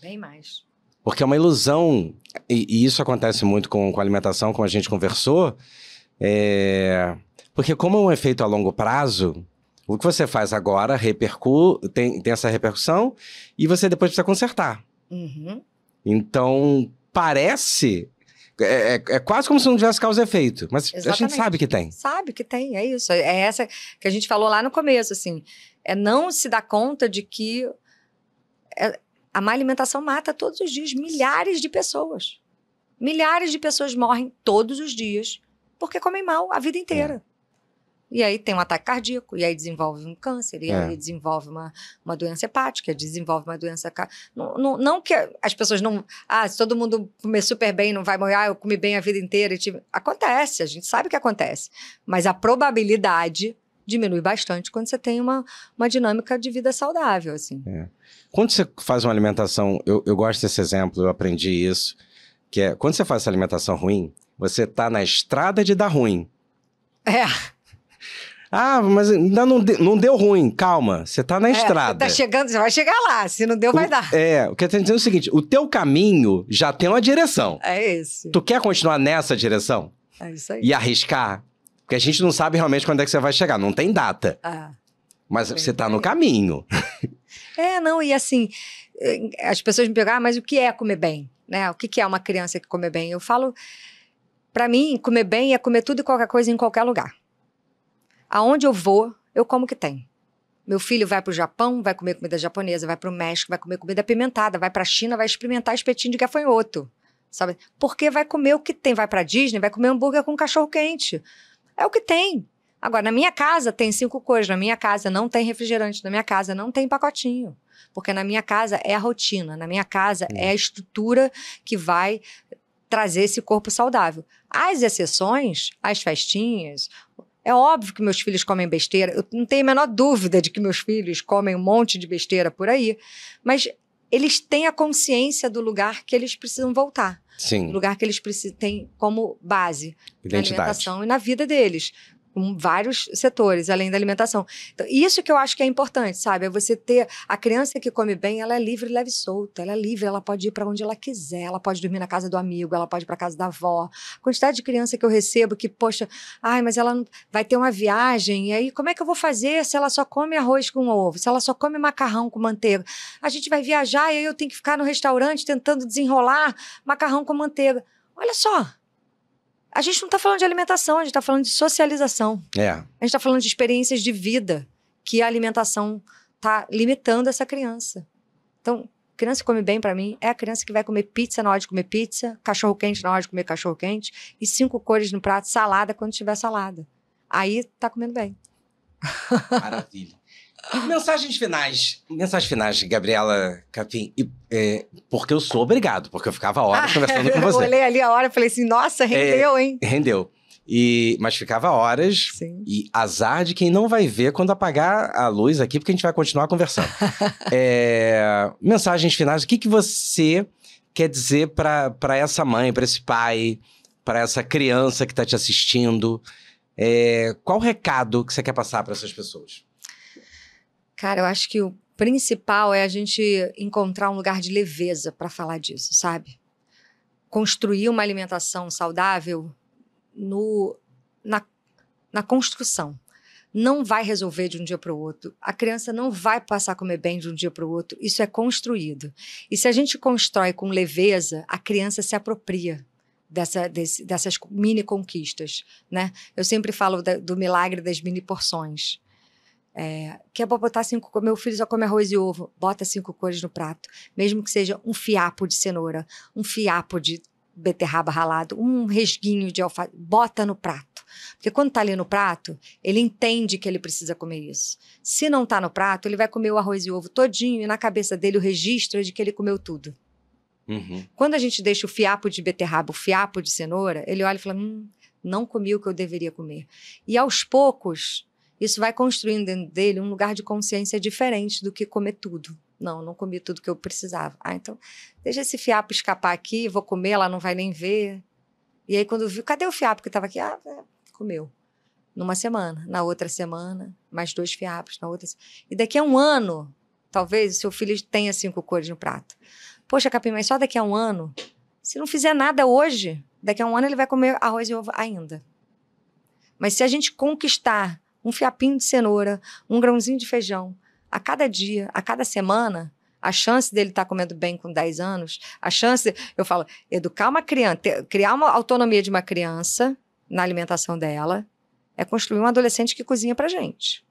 Bem mais. Porque é uma ilusão, e isso acontece muito com a alimentação, como a gente conversou, porque como é um efeito a longo prazo, o que você faz agora tem essa repercussão e você depois precisa consertar. Uhum. Então, parece... É quase como se não tivesse causa e efeito, mas Exatamente. A gente sabe que tem. Sabe que tem, é isso. É essa que a gente falou lá no começo, assim. É não se dar conta de que a má alimentação mata todos os dias milhares de pessoas. Milhares de pessoas morrem todos os dias porque comem mal a vida inteira. E aí tem um ataque cardíaco, e aí desenvolve um câncer, e aí desenvolve uma doença hepática, desenvolve uma doença... Não que as pessoas não... se todo mundo comer super bem, não vai morrer, eu comi bem a vida inteira. Acontece, a gente sabe que acontece. Mas a probabilidade diminui bastante quando você tem uma dinâmica de vida saudável, assim. Quando você faz uma alimentação... Eu gosto desse exemplo, eu aprendi isso, que é, quando você faz essa alimentação ruim, você tá na estrada de dar ruim. Mas ainda não deu ruim. Calma, você tá na estrada. Você vai chegar lá. Se não deu, vai dar. O que eu tô dizendo é o seguinte, o teu caminho já tem uma direção. É esse. Tu quer continuar nessa direção? É isso aí. E arriscar? Porque a gente não sabe realmente quando é que você vai chegar. Não tem data. Mas você tá no caminho. E assim, as pessoas me perguntam, mas o que é comer bem? Né? O que é uma criança que come bem? Eu falo, pra mim, comer bem é comer tudo e qualquer coisa em qualquer lugar. Aonde eu vou, eu como que tem. Meu filho vai pro Japão, vai comer comida japonesa, vai pro México, vai comer comida apimentada, vai pra China, vai experimentar espetinho de gafanhoto, sabe? Porque vai comer o que tem. Vai pra Disney, vai comer hambúrguer com cachorro quente. É o que tem. Agora, na minha casa tem 5 coisas, na minha casa não tem refrigerante, na minha casa não tem pacotinho. Porque na minha casa é a rotina, na minha casa é a estrutura que vai trazer esse corpo saudável. As exceções, as festinhas... É óbvio que meus filhos comem besteira. Eu não tenho a menor dúvida de que meus filhos comem um monte de besteira por aí. Mas eles têm a consciência do lugar que eles precisam voltar. Sim. Do lugar que eles têm como base na Identidade. alimentação e na vida deles. Com vários setores, além da alimentação. Então, isso que eu acho que é importante, sabe? É você ter... A criança que come bem, ela é livre, leve e solta. Ela é livre, ela pode ir para onde ela quiser. Ela pode dormir na casa do amigo, ela pode ir para casa da avó. A quantidade de criança que eu recebo que, poxa, mas ela não... vai ter uma viagem, e aí como é que eu vou fazer se ela só come arroz com ovo? Se ela só come macarrão com manteiga? A gente vai viajar e aí eu tenho que ficar no restaurante tentando desenrolar macarrão com manteiga. Olha só. A gente não está falando de alimentação, a gente está falando de socialização. A gente está falando de experiências de vida que a alimentação está limitando essa criança. Então, criança que come bem, para mim, é a criança que vai comer pizza na hora de comer pizza, cachorro-quente na hora de comer cachorro-quente e 5 cores no prato, salada quando tiver salada. Aí, tá comendo bem. Maravilha. Mensagens finais, Gabriela Capim. Porque eu sou obrigado, porque eu ficava horas conversando com você. Eu olhei ali a hora e falei assim, nossa, rendeu, hein? Rendeu. Mas ficava horas. Sim. E azar de quem não vai ver quando apagar a luz aqui, porque a gente vai continuar conversando. Mensagens finais. O que você quer dizer para essa mãe, para esse pai, para essa criança que está te assistindo? Qual o recado que você quer passar para essas pessoas? Cara, eu acho que o principal é a gente encontrar um lugar de leveza para falar disso, sabe? Construir uma alimentação saudável na construção. Não vai resolver de um dia para o outro. A criança não vai passar a comer bem de um dia para o outro. Isso é construído. E se a gente constrói com leveza, a criança se apropria dessas mini conquistas, né? Eu sempre falo do milagre das mini porções. Que é para botar 5... Meu filho só come arroz e ovo. Bota 5 cores no prato. Mesmo que seja um fiapo de cenoura, um fiapo de beterraba ralado, um resguinho de alface. Bota no prato. Porque quando tá ali no prato, ele entende que ele precisa comer isso. Se não tá no prato, ele vai comer o arroz e ovo todinho e na cabeça dele o registro é de que ele comeu tudo. Uhum. Quando a gente deixa o fiapo de beterraba, o fiapo de cenoura, ele olha e fala, não comi o que eu deveria comer. E aos poucos... Isso vai construindo dentro dele um lugar de consciência diferente do que comer tudo. Não comi tudo que eu precisava. Então, deixa esse fiapo escapar aqui, vou comer, ela não vai nem ver. E aí, quando viu, cadê o fiapo que estava aqui? Comeu. Numa semana, na outra semana, mais 2 fiapos, na outra. E daqui a 1 ano, talvez, o seu filho tenha 5 cores no prato. Poxa, Capim, mas só daqui a 1 ano? Se não fizer nada hoje, daqui a 1 ano ele vai comer arroz e ovo ainda. Mas se a gente conquistar um fiapinho de cenoura, um grãozinho de feijão, a cada dia, a cada semana, a chance dele estar comendo bem com 10 anos, eu falo, educar uma criança, criar uma autonomia de uma criança na alimentação dela, é construir um adolescente que cozinha pra gente.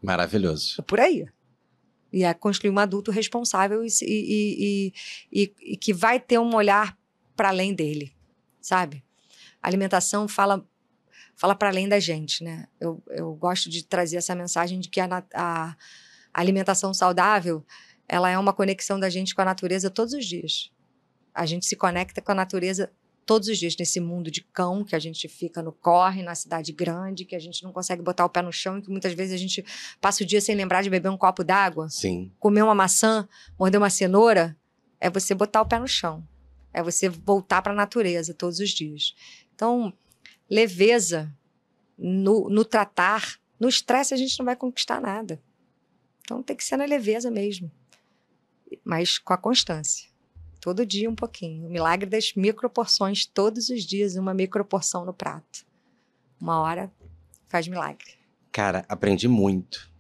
Maravilhoso. É por aí. E é construir um adulto responsável e que vai ter um olhar para além dele, sabe? A alimentação fala para além da gente, né? Eu gosto de trazer essa mensagem de que a alimentação saudável, ela é uma conexão da gente com a natureza todos os dias. A gente se conecta com a natureza todos os dias, nesse mundo de cão, que a gente fica no corre, na cidade grande, que a gente não consegue botar o pé no chão e que muitas vezes a gente passa o dia sem lembrar de beber um copo d'água. Sim. Comer uma maçã, morder uma cenoura, é você botar o pé no chão. É você voltar para a natureza todos os dias. Então, leveza no tratar, no estresse a gente não vai conquistar nada. Então tem que ser na leveza mesmo, mas com a constância. Todo dia um pouquinho. O milagre das microporções, todos os dias uma microporção no prato. 1 hora faz milagre. Cara, aprendi muito.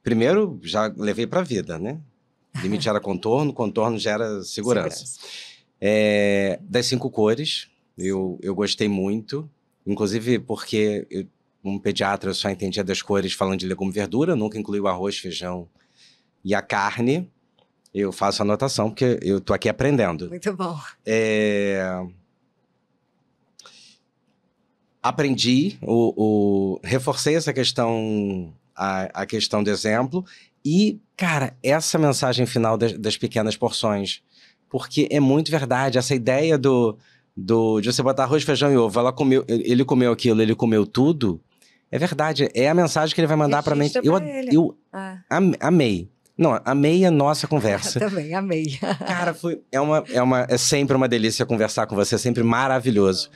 Primeiro, já levei pra vida, né? Limite gera contorno, contorno gera segurança. Das 5 cores, eu gostei muito. Inclusive porque como pediatra eu só entendia das cores falando de legume e verdura, nunca incluí o arroz, feijão e a carne. Eu faço anotação porque eu tô aqui aprendendo. Muito bom. Aprendi, reforcei essa questão, a questão do exemplo. E, cara, essa mensagem final das pequenas porções, porque é muito verdade, essa ideia de você botar arroz, feijão e ovo, ele comeu aquilo, ele comeu tudo, é verdade, é a mensagem que ele vai mandar pra mente. Eu amei. Não, amei a nossa conversa. Eu também, amei. Cara, é sempre uma delícia conversar com você, é sempre maravilhoso.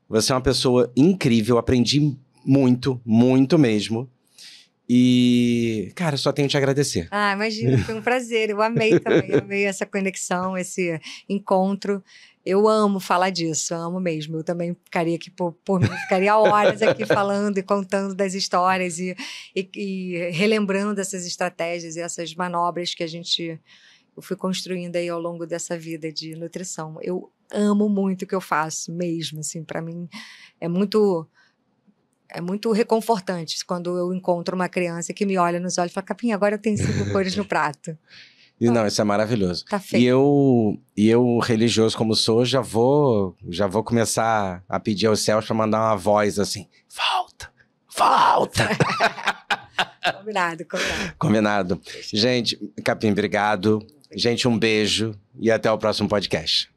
Você é uma pessoa incrível, aprendi muito, muito mesmo. E, cara, só tenho que te agradecer. Imagina, foi um prazer. Eu amei também, amei essa conexão, esse encontro. Eu amo falar disso, amo mesmo. Eu também ficaria aqui por mim, ficaria horas aqui falando e contando das histórias e relembrando essas estratégias e essas manobras que eu fui construindo aí ao longo dessa vida de nutrição. Eu amo muito o que eu faço, mesmo, assim, para mim é muito reconfortante quando eu encontro uma criança que me olha nos olhos e fala, Capim, agora eu tenho 5 cores no prato. E não, isso é maravilhoso. Tá feito. E eu, religioso como sou, já vou começar a pedir aos céus para mandar uma voz assim, volta! Combinado. Gente, Capim, obrigado. Gente, um beijo e até o próximo podcast.